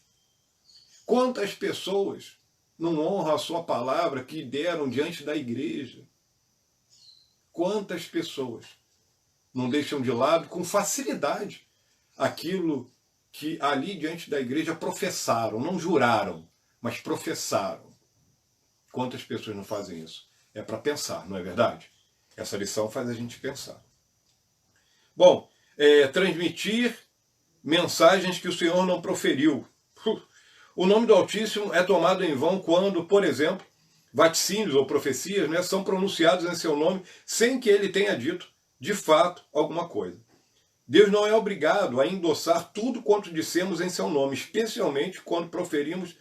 Quantas pessoas não honram a sua palavra que deram diante da igreja? Quantas pessoas não deixam de lado com facilidade aquilo que ali diante da igreja professaram, não juraram, mas professaram. Quantas pessoas não fazem isso? É para pensar, não é verdade? Essa lição faz a gente pensar. Bom, transmitir mensagens que o Senhor não proferiu. O nome do Altíssimo é tomado em vão quando, por exemplo, vaticínios ou profecias, né, são pronunciados em seu nome sem que ele tenha dito, de fato, alguma coisa. Deus não é obrigado a endossar tudo quanto dissemos em seu nome, especialmente quando proferimos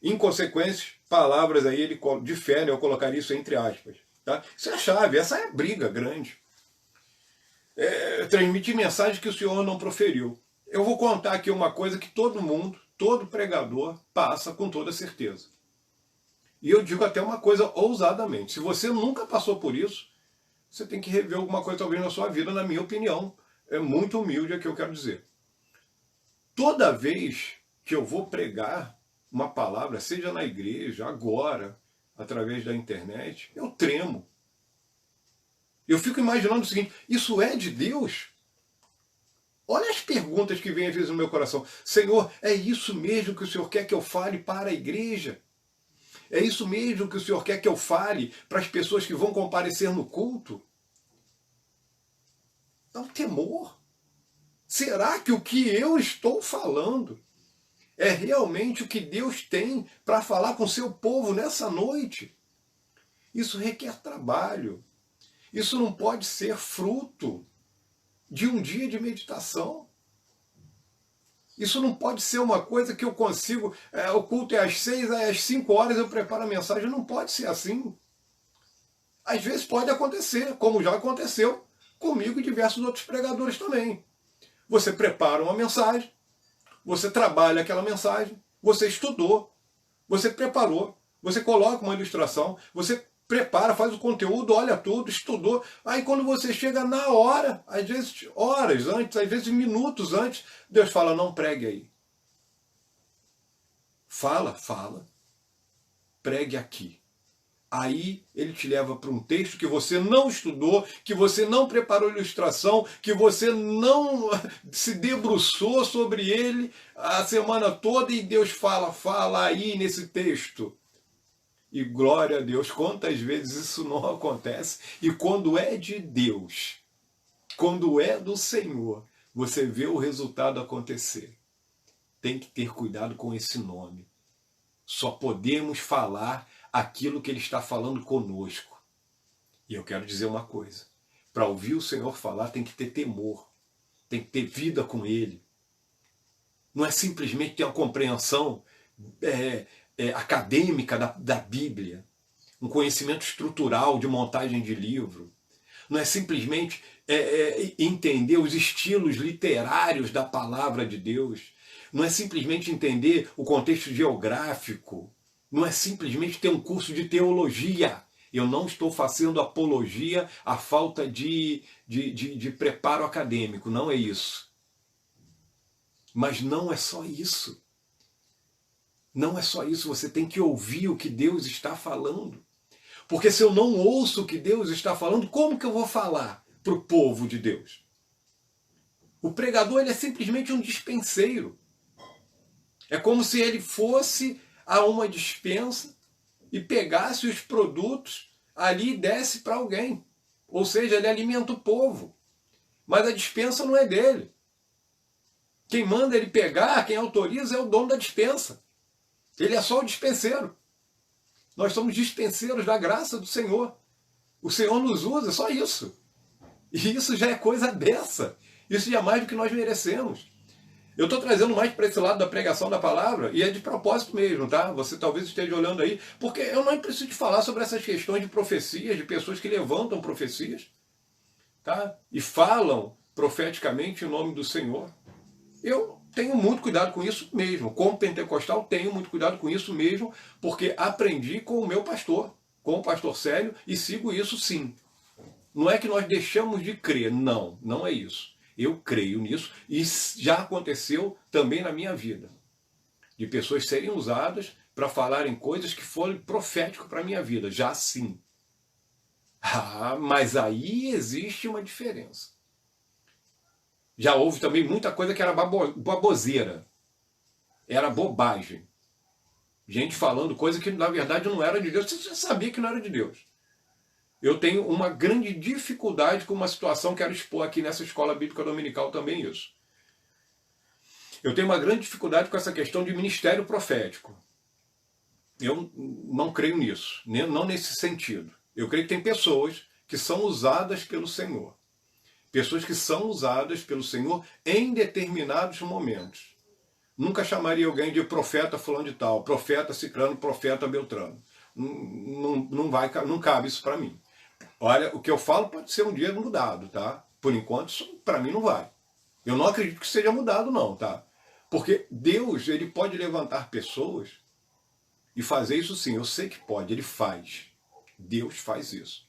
inconsequentes palavras aí de fé, né? Eu colocaria isso entre aspas. Tá? Isso é a chave, essa é a briga grande. Transmitir mensagem que o Senhor não proferiu. Eu vou contar aqui uma coisa que todo mundo, todo pregador, passa com toda certeza. E eu digo até uma coisa ousadamente. Se você nunca passou por isso, você tem que rever alguma coisa talvez na sua vida, na minha opinião. É muito humilde, é o que eu quero dizer. Toda vez que eu vou pregar uma palavra, seja na igreja, agora, através da internet, eu tremo. Eu fico imaginando o seguinte, isso é de Deus? Olha as perguntas que vêm às vezes no meu coração. Senhor, é isso mesmo que o Senhor quer que eu fale para a igreja? É isso mesmo que o Senhor quer que eu fale para as pessoas que vão comparecer no culto? É um temor. Será que o que eu estou falando é realmente o que Deus tem para falar com o seu povo nessa noite? Isso requer trabalho. Isso não pode ser fruto de um dia de meditação. Isso não pode ser uma coisa que eu consigo, o culto é às 6, às 5 horas eu preparo a mensagem. Não pode ser assim. Às vezes pode acontecer, como já aconteceu comigo e diversos outros pregadores também. Você prepara uma mensagem, você trabalha aquela mensagem, você estudou, você preparou, você coloca uma ilustração, você prepara, faz o conteúdo, olha tudo, estudou. Aí quando você chega na hora, às vezes horas antes, às vezes minutos antes, Deus fala, não pregue aí. Fala, pregue aqui. Aí ele te leva para um texto que você não estudou, que você não preparou ilustração, que você não se debruçou sobre ele a semana toda e Deus fala aí nesse texto. E glória a Deus, quantas vezes isso não acontece. E quando é de Deus, quando é do Senhor, você vê o resultado acontecer. Tem que ter cuidado com esse nome. Só podemos falar aquilo que Ele está falando conosco. E eu quero dizer uma coisa. Para ouvir o Senhor falar tem que ter temor. Tem que ter vida com Ele. Não é simplesmente ter uma compreensão acadêmica da Bíblia, um conhecimento estrutural de montagem de livro. Não é simplesmente entender os estilos literários da palavra de Deus. Não é simplesmente entender o contexto geográfico. Não é simplesmente ter um curso de teologia. Eu não estou fazendo apologia à falta de preparo acadêmico. Não é isso. Mas não é só isso. Não é só isso, você tem que ouvir o que Deus está falando. Porque se eu não ouço o que Deus está falando, como que eu vou falar para o povo de Deus? O pregador ele é simplesmente um dispenseiro. É como se ele fosse a uma dispensa e pegasse os produtos ali e desse para alguém. Ou seja, ele alimenta o povo. Mas a dispensa não é dele. Quem manda ele pegar, quem autoriza é o dono da dispensa. Ele é só o dispenseiro. Nós somos dispenseiros da graça do Senhor. O Senhor nos usa, só isso. E isso já é coisa dessa. Isso já é mais do que nós merecemos. Eu estou trazendo mais para esse lado da pregação da palavra, e é de propósito mesmo, tá? Você talvez esteja olhando aí, porque eu não preciso de falar sobre essas questões de profecias, de pessoas que levantam profecias, tá? E falam profeticamente em nome do Senhor. Eu tenho muito cuidado com isso mesmo. Como pentecostal, tenho muito cuidado com isso mesmo, porque aprendi com o meu pastor, com o pastor Célio, e sigo isso sim. Não é que nós deixamos de crer, não, não é isso. Eu creio nisso e já aconteceu também na minha vida. De pessoas serem usadas para falarem coisas que foram proféticas para a minha vida, já sim. Mas aí existe uma diferença. Já houve também muita coisa que era baboseira. Era bobagem. Gente falando coisa que na verdade não era de Deus. Você já sabia que não era de Deus. Eu tenho uma grande dificuldade com uma situação, quero expor aqui nessa escola bíblica dominical também isso. Eu tenho uma grande dificuldade com essa questão de ministério profético. Eu não creio nisso, não nesse sentido. Eu creio que tem pessoas que são usadas pelo Senhor. Pessoas que são usadas pelo Senhor em determinados momentos. Nunca chamaria alguém de profeta fulano de tal, profeta ciclano, profeta beltrano. Não cabe isso para mim. Olha, o que eu falo pode ser um dia mudado, tá? Por enquanto, isso para mim não vai. Eu não acredito que seja mudado não, tá? Porque Deus, ele pode levantar pessoas e fazer isso sim. Eu sei que pode, ele faz. Deus faz isso.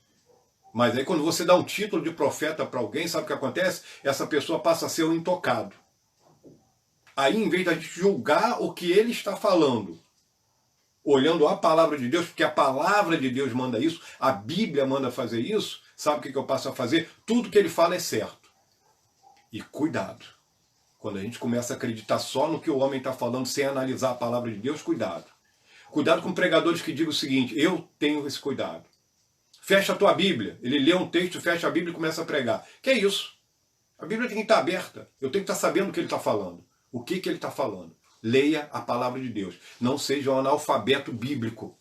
Mas aí quando você dá um título de profeta para alguém, sabe o que acontece? Essa pessoa passa a ser um intocado. Aí, em vez de a gente julgar o que ele está falando, olhando a palavra de Deus, porque a palavra de Deus manda isso, a Bíblia manda fazer isso, sabe o que eu passo a fazer? Tudo que ele fala é certo. E cuidado. Quando a gente começa a acreditar só no que o homem está falando, sem analisar a palavra de Deus, cuidado. Cuidado com pregadores que digam o seguinte: eu tenho esse cuidado. Fecha a tua Bíblia. Ele lê um texto, fecha a Bíblia e começa a pregar. Que é isso? A Bíblia tem que estar aberta. Eu tenho que estar sabendo o que ele está falando. O que ele está falando. Leia a palavra de Deus. Não seja um analfabeto bíblico.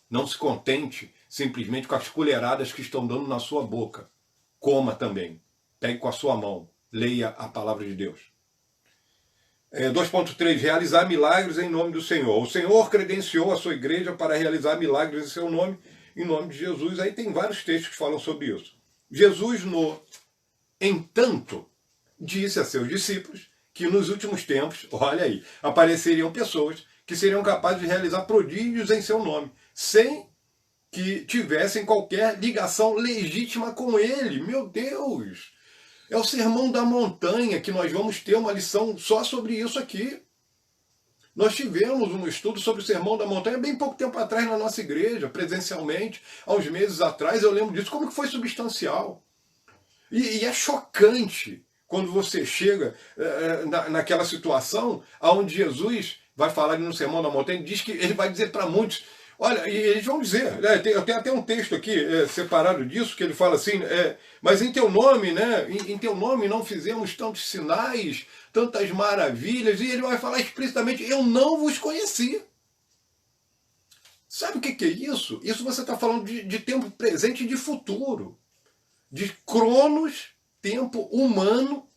Não se contente simplesmente com as colheradas que estão dando na sua boca. Coma também. Pegue com a sua mão. Leia a palavra de Deus. 2.3. Realizar milagres em nome do Senhor. O Senhor credenciou a sua igreja para realizar milagres em seu nome, em nome de Jesus. Aí tem vários textos que falam sobre isso. Jesus, entanto, disse a seus discípulos que nos últimos tempos, olha aí, apareceriam pessoas que seriam capazes de realizar prodígios em seu nome, sem que tivessem qualquer ligação legítima com ele. Meu Deus! É o Sermão da Montanha, que nós vamos ter uma lição só sobre isso aqui. Nós tivemos um estudo sobre o Sermão da Montanha bem pouco tempo atrás na nossa igreja, presencialmente, há uns meses atrás, eu lembro disso, como que foi substancial. E é chocante quando você chega naquela situação onde Jesus vai falar no Sermão da Montanha, diz que ele vai dizer para muitos, olha, e eles vão dizer, eu tenho até um texto aqui separado disso, que ele fala assim, mas em teu nome, né, em teu nome não fizemos tantos sinais, tantas maravilhas, e ele vai falar explicitamente, eu não vos conheci. Sabe o que é isso? Isso você está falando de tempo presente e de futuro. De cronos, tempo humano,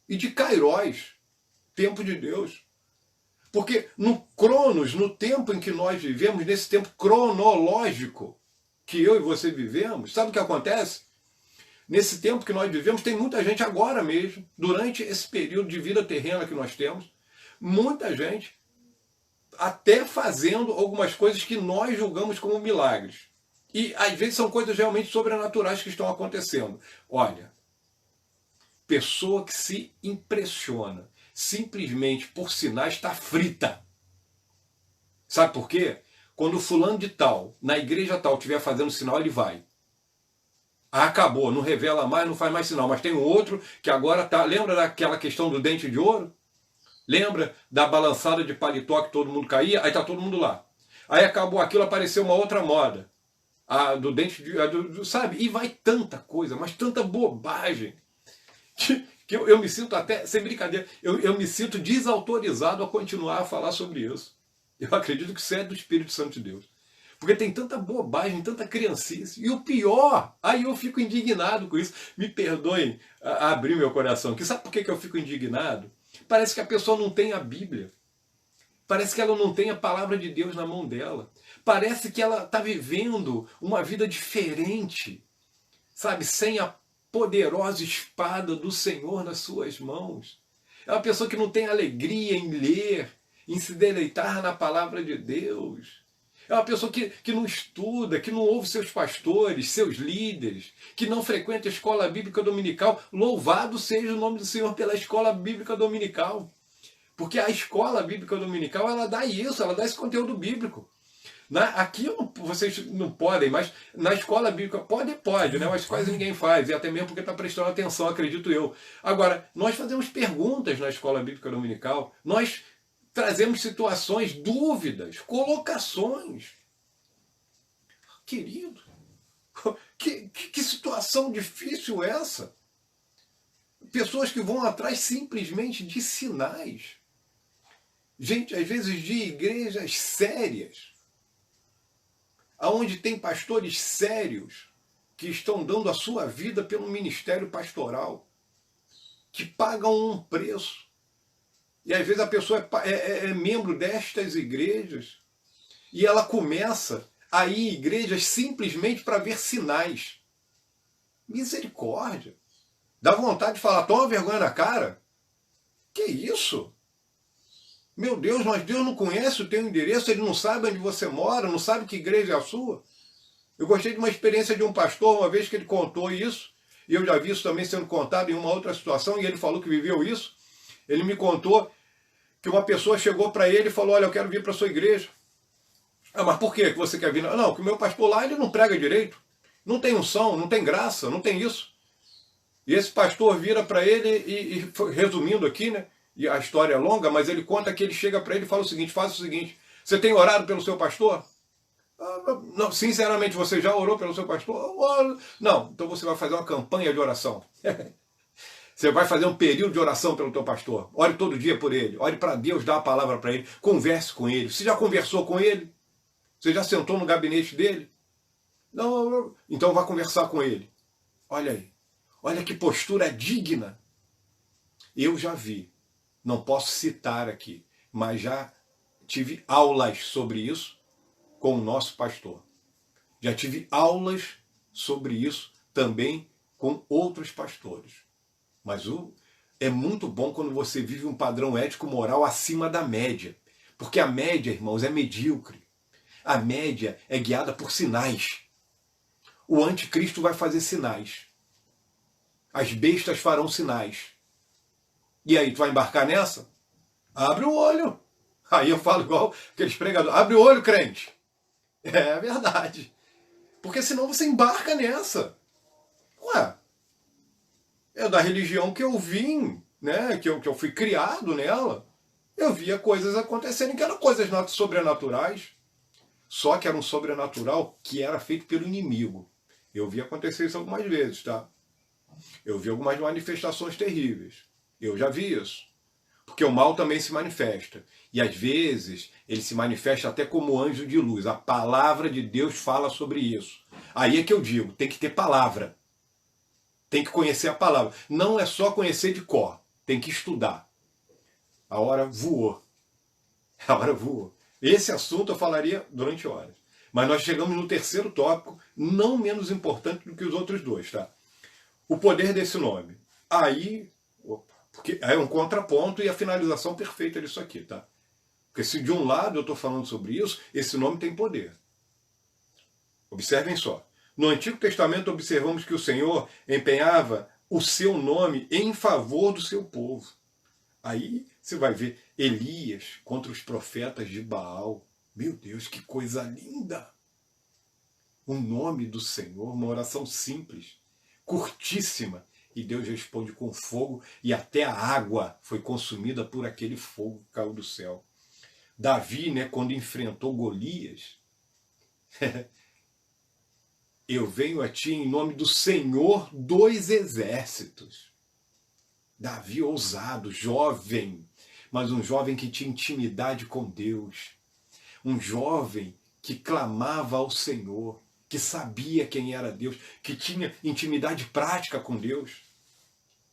e de kairos, tempo de Deus. Porque no cronos, no tempo em que nós vivemos, nesse tempo cronológico que eu e você vivemos, sabe o que acontece? Nesse tempo que nós vivemos, tem muita gente agora mesmo, durante esse período de vida terrena que nós temos, muita gente até fazendo algumas coisas que nós julgamos como milagres. E às vezes são coisas realmente sobrenaturais que estão acontecendo. Olha, pessoa que se impressiona simplesmente por sinais está frita. Sabe por quê? Quando o fulano de tal, na igreja tal, estiver fazendo sinal, ele vai. Ah, acabou, não revela mais, não faz mais sinal. Mas tem um outro que agora está... Lembra daquela questão do dente de ouro? Lembra da balançada de paletó que todo mundo caía? Aí está todo mundo lá. Aí acabou aquilo, apareceu uma outra moda. Do dente de... sabe? E vai tanta coisa, mas tanta bobagem, que eu me sinto até, sem brincadeira, eu me sinto desautorizado a continuar a falar sobre isso. Eu acredito que isso é do Espírito Santo de Deus. Porque tem tanta bobagem, tanta criancice. E o pior, aí eu fico indignado com isso. Me perdoem abrir meu coração. Que sabe por que eu fico indignado? Parece que a pessoa não tem a Bíblia. Parece que ela não tem a palavra de Deus na mão dela. Parece que ela está vivendo uma vida diferente, sabe? Sem a poderosa espada do Senhor nas suas mãos. É uma pessoa que não tem alegria em ler, em se deleitar na palavra de Deus. É uma pessoa que não estuda, que não ouve seus pastores, seus líderes, que não frequenta a escola bíblica dominical. Louvado seja o nome do Senhor pela escola bíblica dominical. Porque a escola bíblica dominical, ela dá isso, ela dá esse conteúdo bíblico. Aqui vocês não podem, mas na escola bíblica pode, né? Mas quase ninguém faz, e até mesmo porque está prestando atenção, acredito eu. Agora, nós fazemos perguntas na escola bíblica dominical, nós trazemos situações, dúvidas, colocações. Querido, que situação difícil é essa? Pessoas que vão atrás simplesmente de sinais. Gente, às vezes de igrejas sérias, aonde tem pastores sérios que estão dando a sua vida pelo ministério pastoral, que pagam um preço. E às vezes a pessoa é membro destas igrejas e ela começa a ir em igrejas simplesmente para ver sinais. Misericórdia! Dá vontade de falar, toma vergonha na cara. Que isso? Meu Deus, mas Deus não conhece o teu endereço, Ele não sabe onde você mora, não sabe que igreja é a sua. Eu gostei de uma experiência de um pastor, uma vez que ele contou isso, e eu já vi isso também sendo contado em uma outra situação, e ele falou que viveu isso. Ele me contou que uma pessoa chegou para ele e falou, olha, eu quero vir para a sua igreja. Ah, mas por que você quer vir? Não, que o meu pastor lá, ele não prega direito. Não tem unção, não tem graça, não tem isso. E esse pastor vira para ele resumindo aqui, né? E a história é longa, mas ele conta que ele chega para ele e fala o seguinte, faz o seguinte, você tem orado pelo seu pastor? Ah, não, sinceramente, você já orou pelo seu pastor? Não, então você vai fazer uma campanha de oração. Você vai fazer um período de oração pelo teu pastor. Ore todo dia por ele. Ore para Deus, dá a palavra para ele. Converse com ele. Você já conversou com ele? Você já sentou no gabinete dele? Não, então vá conversar com ele. Olha aí. Olha que postura digna. Eu já vi. Não posso citar aqui, mas já tive aulas sobre isso com o nosso pastor. Já tive aulas sobre isso também com outros pastores. Mas é muito bom quando você vive um padrão ético-moral acima da média. Porque a média, irmãos, é medíocre. A média é guiada por sinais. O anticristo vai fazer sinais. As bestas farão sinais. E aí, tu vai embarcar nessa? Abre o olho. Aí eu falo igual aqueles pregadores. Abre o olho, crente. É verdade. Porque senão você embarca nessa. Ué, é da religião que eu vim, né? Que eu fui criado nela. Eu via coisas acontecerem que eram coisas sobrenaturais. Só que era um sobrenatural que era feito pelo inimigo. Eu vi acontecer isso algumas vezes, tá? Eu vi algumas manifestações terríveis. Eu já vi isso. Porque o mal também se manifesta. E às vezes ele se manifesta até como anjo de luz. A palavra de Deus fala sobre isso. Aí é que eu digo, tem que ter palavra. Tem que conhecer a palavra. Não é só conhecer de cor. Tem que estudar. A hora voou. A hora voou. Esse assunto eu falaria durante horas. Mas nós chegamos no terceiro tópico, não menos importante do que os outros dois, tá? O poder desse nome. Aí, porque é um contraponto e a finalização perfeita disso aqui, tá? Porque se de um lado eu estou falando sobre isso, esse nome tem poder. Observem só. No Antigo Testamento observamos que o Senhor empenhava o seu nome em favor do seu povo. Aí você vai ver Elias contra os profetas de Baal. Meu Deus, que coisa linda! O nome do Senhor, uma oração simples, curtíssima. E Deus responde com fogo e até a água foi consumida por aquele fogo que caiu do céu. Davi, né, quando enfrentou Golias, eu venho a ti em nome do Senhor dos exércitos. Davi ousado, jovem, mas um jovem que tinha intimidade com Deus. Um jovem que clamava ao Senhor, que sabia quem era Deus, que tinha intimidade prática com Deus.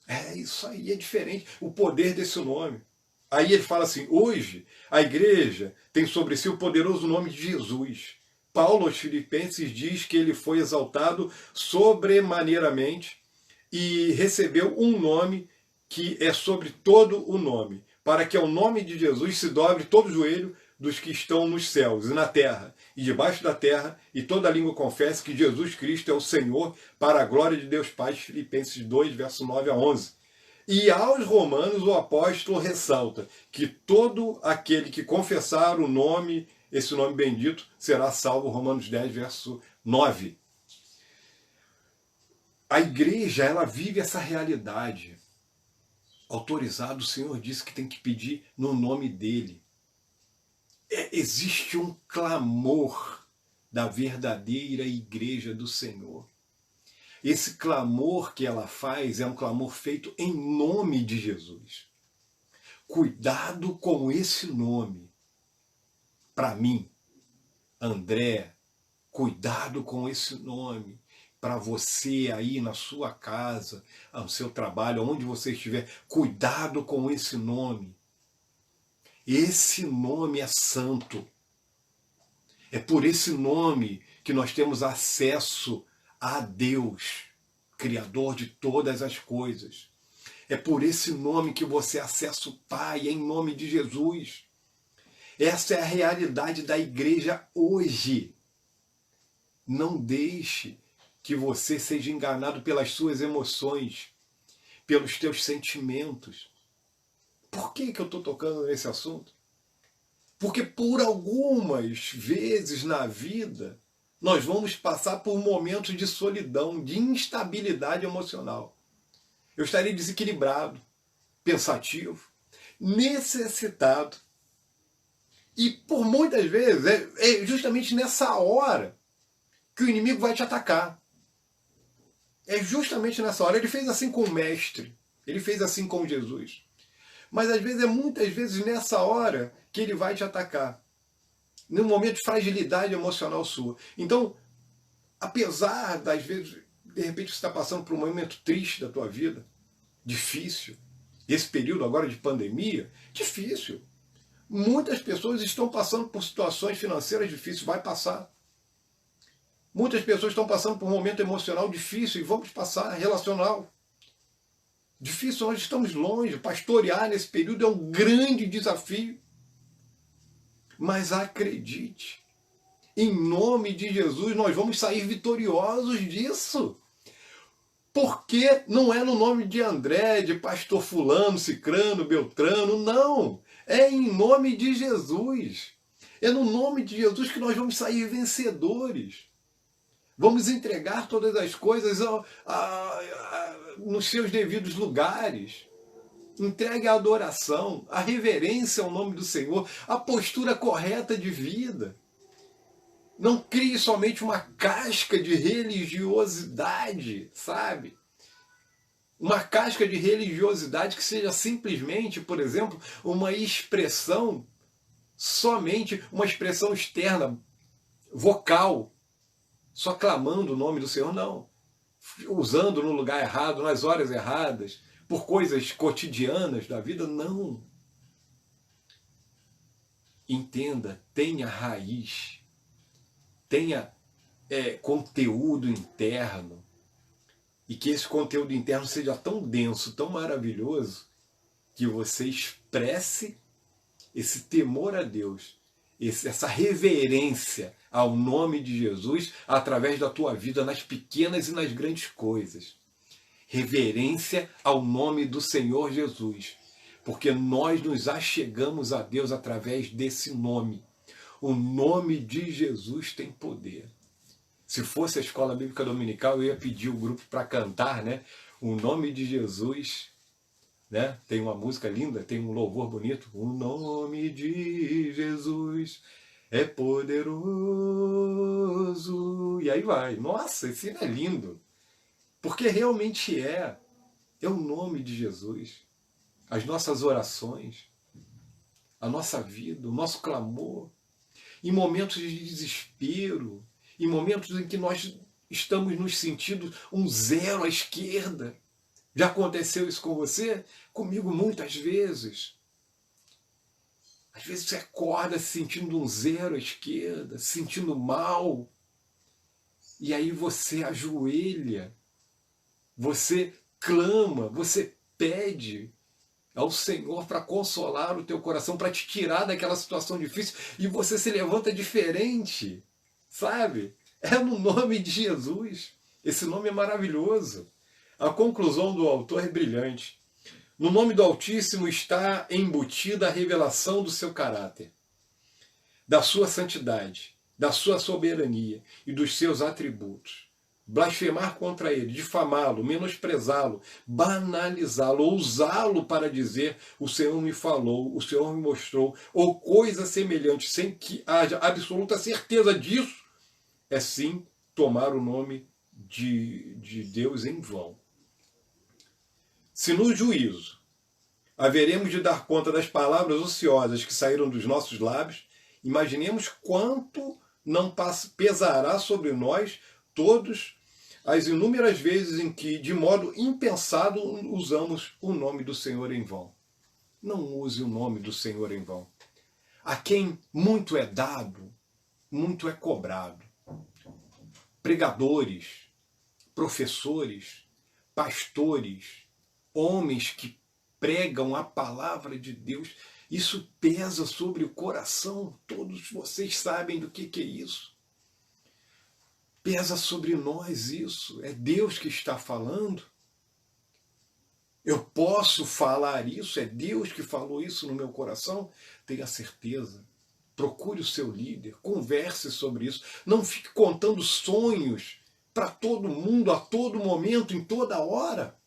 É isso aí, é diferente. O poder desse nome. Aí ele fala assim, hoje a igreja tem sobre si o poderoso nome de Jesus. Paulo aos Filipenses diz que ele foi exaltado sobremaneiramente e recebeu um nome que é sobre todo o nome, para que ao nome de Jesus se dobre todo o joelho dos que estão nos céus e na terra, e debaixo da terra, e toda língua confesse que Jesus Cristo é o Senhor, para a glória de Deus Pai. Filipenses 2, verso 9 a 11. E aos romanos o apóstolo ressalta que todo aquele que confessar o nome, esse nome bendito, será salvo. Romanos 10, verso 9. A igreja, ela vive essa realidade. Autorizado, o Senhor disse que tem que pedir no nome dele. Existe um clamor da verdadeira igreja do Senhor. Esse clamor que ela faz é um clamor feito em nome de Jesus. Cuidado com esse nome. Para mim, André, cuidado com esse nome. Para você aí na sua casa, no seu trabalho, onde você estiver, cuidado com esse nome. Esse nome é santo. É por esse nome que nós temos acesso a Deus, Criador de todas as coisas. É por esse nome que você acessa o Pai, em nome de Jesus. Essa é a realidade da igreja hoje. Não deixe que você seja enganado pelas suas emoções, pelos teus sentimentos. Por que eu estou tocando nesse assunto? Porque por algumas vezes na vida, nós vamos passar por momentos de solidão, de instabilidade emocional. Eu estarei desequilibrado, pensativo, necessitado. E por muitas vezes, é justamente nessa hora que o inimigo vai te atacar. É justamente nessa hora. Ele fez assim com o Mestre. Ele fez assim com Jesus. Mas às vezes, muitas vezes nessa hora que ele vai te atacar. Num momento de fragilidade emocional sua. Então, apesar das vezes, de repente você está passando por um momento triste da tua vida, difícil, esse período agora de pandemia, difícil. Muitas pessoas estão passando por situações financeiras difíceis, vai passar. Muitas pessoas estão passando por um momento emocional difícil e vamos passar, relacional. Difícil, nós estamos longe, pastorear nesse período é um grande desafio. Mas acredite, em nome de Jesus nós vamos sair vitoriosos disso. Porque não é no nome de André, de pastor fulano, cicrano, beltrano, não. É em nome de Jesus. É no nome de Jesus que nós vamos sair vencedores. Vamos entregar todas as coisas nos seus devidos lugares. Entregue a adoração, a reverência ao nome do Senhor, a postura correta de vida. Não crie somente uma casca de religiosidade, sabe? Uma casca de religiosidade que seja simplesmente, por exemplo, uma expressão, somente uma expressão externa, vocal, só clamando o nome do Senhor, não. Usando no lugar errado, nas horas erradas, por coisas cotidianas da vida, não. Entenda, tenha raiz, tenha conteúdo interno, e que esse conteúdo interno seja tão denso, tão maravilhoso, que você expresse esse temor a Deus, essa reverência ao nome de Jesus através da tua vida nas pequenas e nas grandes coisas. Reverência ao nome do Senhor Jesus, porque nós nos achegamos a Deus através desse nome. O nome de Jesus tem poder. Se fosse a escola bíblica dominical, eu ia pedir o grupo para cantar, né? O nome de Jesus, né? Tem uma música linda, tem um louvor bonito. O nome de Jesus é poderoso. E aí vai. Nossa, esse hino é lindo. Porque realmente é o nome de Jesus. As nossas orações, a nossa vida, o nosso clamor, em momentos de desespero, em momentos em que nós estamos nos sentindo um zero à esquerda. Já aconteceu isso com você? Comigo muitas vezes. Às vezes você acorda se sentindo um zero à esquerda, se sentindo mal. E aí você ajoelha, você clama, você pede ao Senhor para consolar o teu coração, para te tirar daquela situação difícil, e você se levanta diferente, sabe? É no nome de Jesus. Esse nome é maravilhoso. A conclusão do autor é brilhante. No nome do Altíssimo está embutida a revelação do seu caráter, da sua santidade, da sua soberania e dos seus atributos. Blasfemar contra ele, difamá-lo, menosprezá-lo, banalizá-lo, ou usá-lo para dizer o Senhor me falou, o Senhor me mostrou, ou coisa semelhante, sem que haja absoluta certeza disso, é sim tomar o nome de Deus em vão. Se no juízo haveremos de dar conta das palavras ociosas que saíram dos nossos lábios, imaginemos quanto não pesará sobre nós todos as inúmeras vezes em que, de modo impensado, usamos o nome do Senhor em vão. Não use o nome do Senhor em vão. A quem muito é dado, muito é cobrado. Pregadores, professores, pastores, homens que pregam a palavra de Deus, isso pesa sobre o coração. Todos vocês sabem do que é isso. Pesa sobre nós isso. É Deus que está falando. Eu posso falar isso, é Deus que falou isso no meu coração? Tenha certeza. Procure o seu líder, converse sobre isso. Não fique contando sonhos para todo mundo, a todo momento, em toda hora.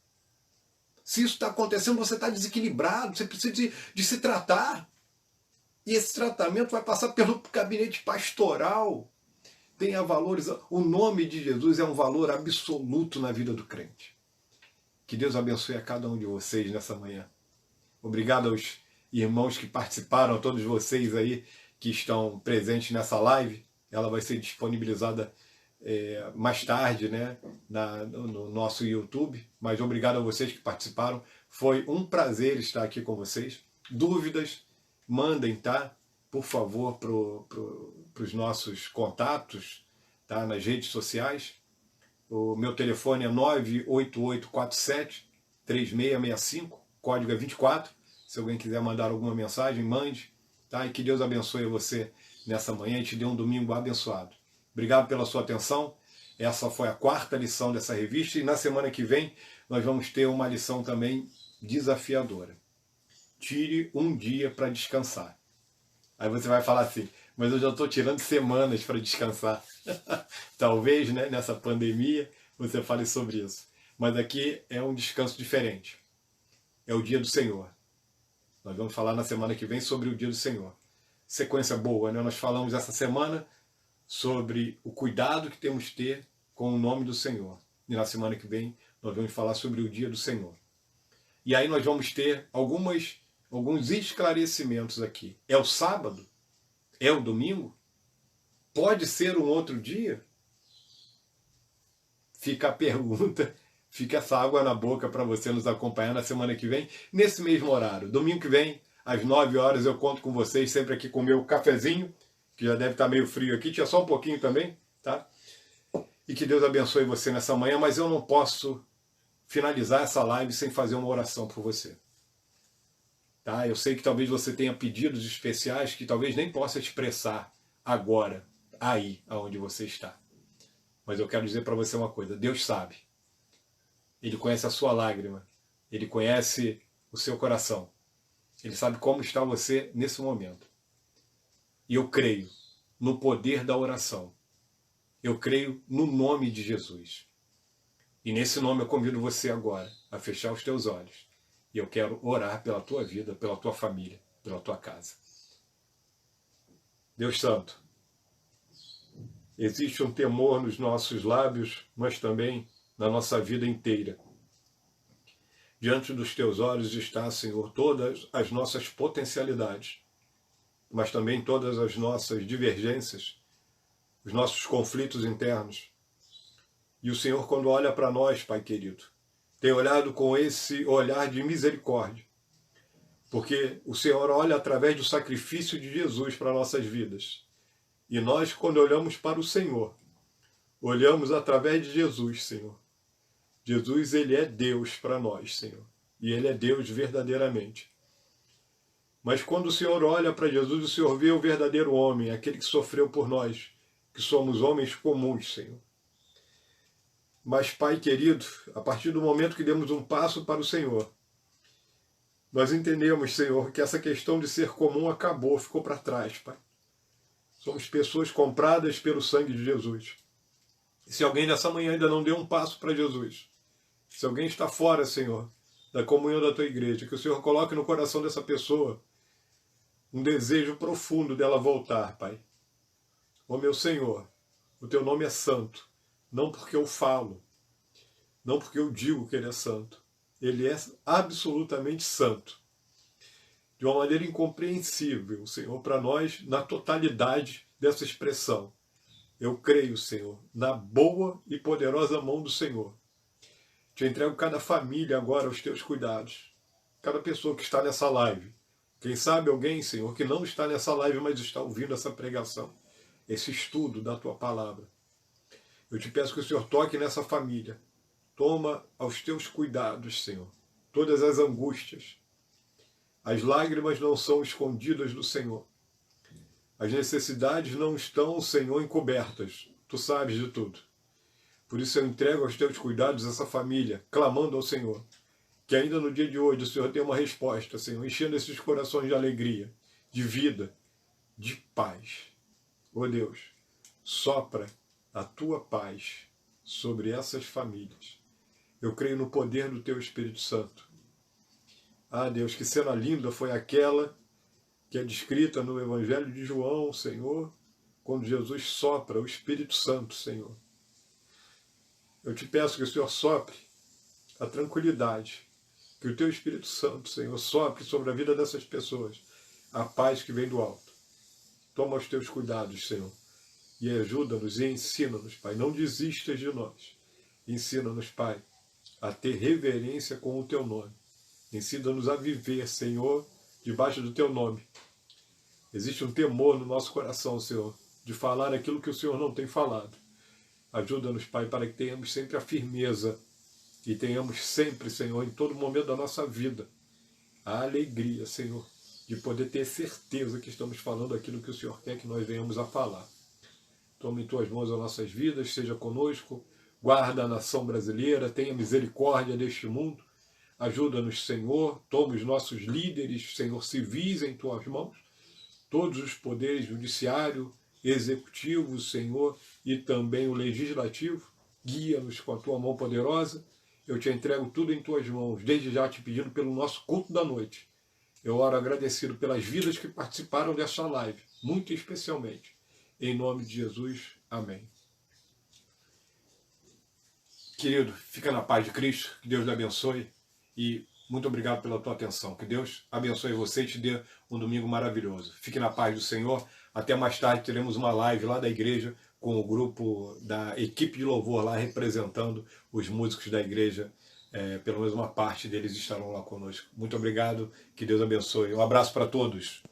Se isso está acontecendo, você está desequilibrado, você precisa de se tratar. E esse tratamento vai passar pelo gabinete pastoral. Tenha valores. O nome de Jesus é um valor absoluto na vida do crente. Que Deus abençoe a cada um de vocês nessa manhã. Obrigado aos irmãos que participaram, a todos vocês aí que estão presentes nessa live. Ela vai ser disponibilizada mais tarde, né, no nosso YouTube. Mas obrigado a vocês que participaram. Foi um prazer estar aqui com vocês. Dúvidas, mandem, tá? Por favor, para os nossos contatos, tá? Nas redes sociais. O meu telefone é 98847-3665, código é 24. Se alguém quiser mandar alguma mensagem, mande. Tá? E que Deus abençoe você nessa manhã e te dê um domingo abençoado. Obrigado pela sua atenção. Essa foi a 4ª lição dessa revista e na semana que vem nós vamos ter uma lição também desafiadora. Tire um dia para descansar. Aí você vai falar assim, mas eu já estou tirando semanas para descansar. Talvez, né, nessa pandemia você fale sobre isso. Mas aqui é um descanso diferente. É o dia do Senhor. Nós vamos falar na semana que vem sobre o dia do Senhor. Sequência boa, né? Nós falamos essa semana sobre o cuidado que temos que ter com o nome do Senhor. E na semana que vem nós vamos falar sobre o dia do Senhor. E aí nós vamos ter alguns esclarecimentos aqui. É o sábado? É o domingo? Pode ser um outro dia? Fica a pergunta, fica essa água na boca para você nos acompanhar na semana que vem, nesse mesmo horário. Domingo que vem, às 9 horas, eu conto com vocês, sempre aqui com o meu cafezinho, que já deve estar meio frio aqui, tinha só um pouquinho também, tá? E que Deus abençoe você nessa manhã, mas eu não posso finalizar essa live sem fazer uma oração por você. Tá? Eu sei que talvez você tenha pedidos especiais que talvez nem possa expressar agora, aí, aonde você está. Mas eu quero dizer para você uma coisa, Deus sabe. Ele conhece a sua lágrima, Ele conhece o seu coração. Ele sabe como está você nesse momento. E eu creio no poder da oração. Eu creio no nome de Jesus. E nesse nome eu convido você agora a fechar os teus olhos. E eu quero orar pela tua vida, pela tua família, pela tua casa. Deus Santo, existe um temor nos nossos lábios, mas também na nossa vida inteira. Diante dos teus olhos está, Senhor, todas as nossas potencialidades, mas também todas as nossas divergências, os nossos conflitos internos. E o Senhor, quando olha para nós, Pai querido, tem olhado com esse olhar de misericórdia, porque o Senhor olha através do sacrifício de Jesus para nossas vidas. E nós, quando olhamos para o Senhor, olhamos através de Jesus, Senhor. Jesus, Ele é Deus para nós, Senhor. E Ele é Deus verdadeiramente. Mas quando o Senhor olha para Jesus, o Senhor vê o verdadeiro homem, aquele que sofreu por nós, que somos homens comuns, Senhor. Mas, Pai querido, a partir do momento que demos um passo para o Senhor, nós entendemos, Senhor, que essa questão de ser comum acabou, ficou para trás, Pai. Somos pessoas compradas pelo sangue de Jesus. E se alguém nessa manhã ainda não deu um passo para Jesus, se alguém está fora, Senhor, da comunhão da Tua igreja, que o Senhor coloque no coração dessa pessoa um desejo profundo dela voltar, Pai. Ó meu Senhor, o Teu nome é santo, não porque eu falo, não porque eu digo que Ele é santo. Ele é absolutamente santo. De uma maneira incompreensível, Senhor, para nós, na totalidade dessa expressão. Eu creio, Senhor, na boa e poderosa mão do Senhor. Te entrego cada família agora aos Teus cuidados. Cada pessoa que está nessa live. Quem sabe alguém, Senhor, que não está nessa live, mas está ouvindo essa pregação, esse estudo da Tua palavra. Eu te peço que o Senhor toque nessa família. Toma aos Teus cuidados, Senhor, todas as angústias. As lágrimas não são escondidas do Senhor. As necessidades não estão, Senhor, encobertas. Tu sabes de tudo. Por isso eu entrego aos teus cuidados essa família, clamando ao Senhor. Que ainda no dia de hoje o Senhor tenha uma resposta, Senhor, enchendo esses corações de alegria, de vida, de paz. Ó Deus, sopra a tua paz sobre essas famílias. Eu creio no poder do teu Espírito Santo. Ah, Deus, que cena linda foi aquela que é descrita no Evangelho de João, Senhor, quando Jesus sopra o Espírito Santo, Senhor. Eu te peço que o Senhor sopre a tranquilidade, que o teu Espírito Santo, Senhor, sopre sobre a vida dessas pessoas a paz que vem do alto. Toma os teus cuidados, Senhor, e ajuda-nos e ensina-nos, Pai. Não desistas de nós. Ensina-nos, Pai, a ter reverência com o teu nome. Ensina-nos a viver, Senhor, debaixo do teu nome. Existe um temor no nosso coração, Senhor, de falar aquilo que o Senhor não tem falado. Ajuda-nos, Pai, para que tenhamos sempre a firmeza e tenhamos sempre, Senhor, em todo momento da nossa vida, a alegria, Senhor, de poder ter certeza que estamos falando aquilo que o Senhor quer que nós venhamos a falar. Toma em tuas mãos as nossas vidas, seja conosco, guarda a nação brasileira, tenha misericórdia deste mundo. Ajuda-nos, Senhor, toma os nossos líderes, Senhor, civis em tuas mãos, todos os poderes judiciário, executivo, Senhor, e também o legislativo. Guia-nos com a tua mão poderosa. Eu te entrego tudo em tuas mãos, desde já te pedindo pelo nosso culto da noite. Eu oro agradecido pelas vidas que participaram dessa live, muito especialmente. Em nome de Jesus, amém. Querido, fica na paz de Cristo, que Deus lhe abençoe e muito obrigado pela tua atenção. Que Deus abençoe você e te dê um domingo maravilhoso. Fique na paz do Senhor. Até mais tarde teremos uma live lá da igreja com o grupo da equipe de louvor lá representando os músicos da igreja. Pelo menos uma parte deles estarão lá conosco. Muito obrigado, que Deus abençoe. Um abraço para todos.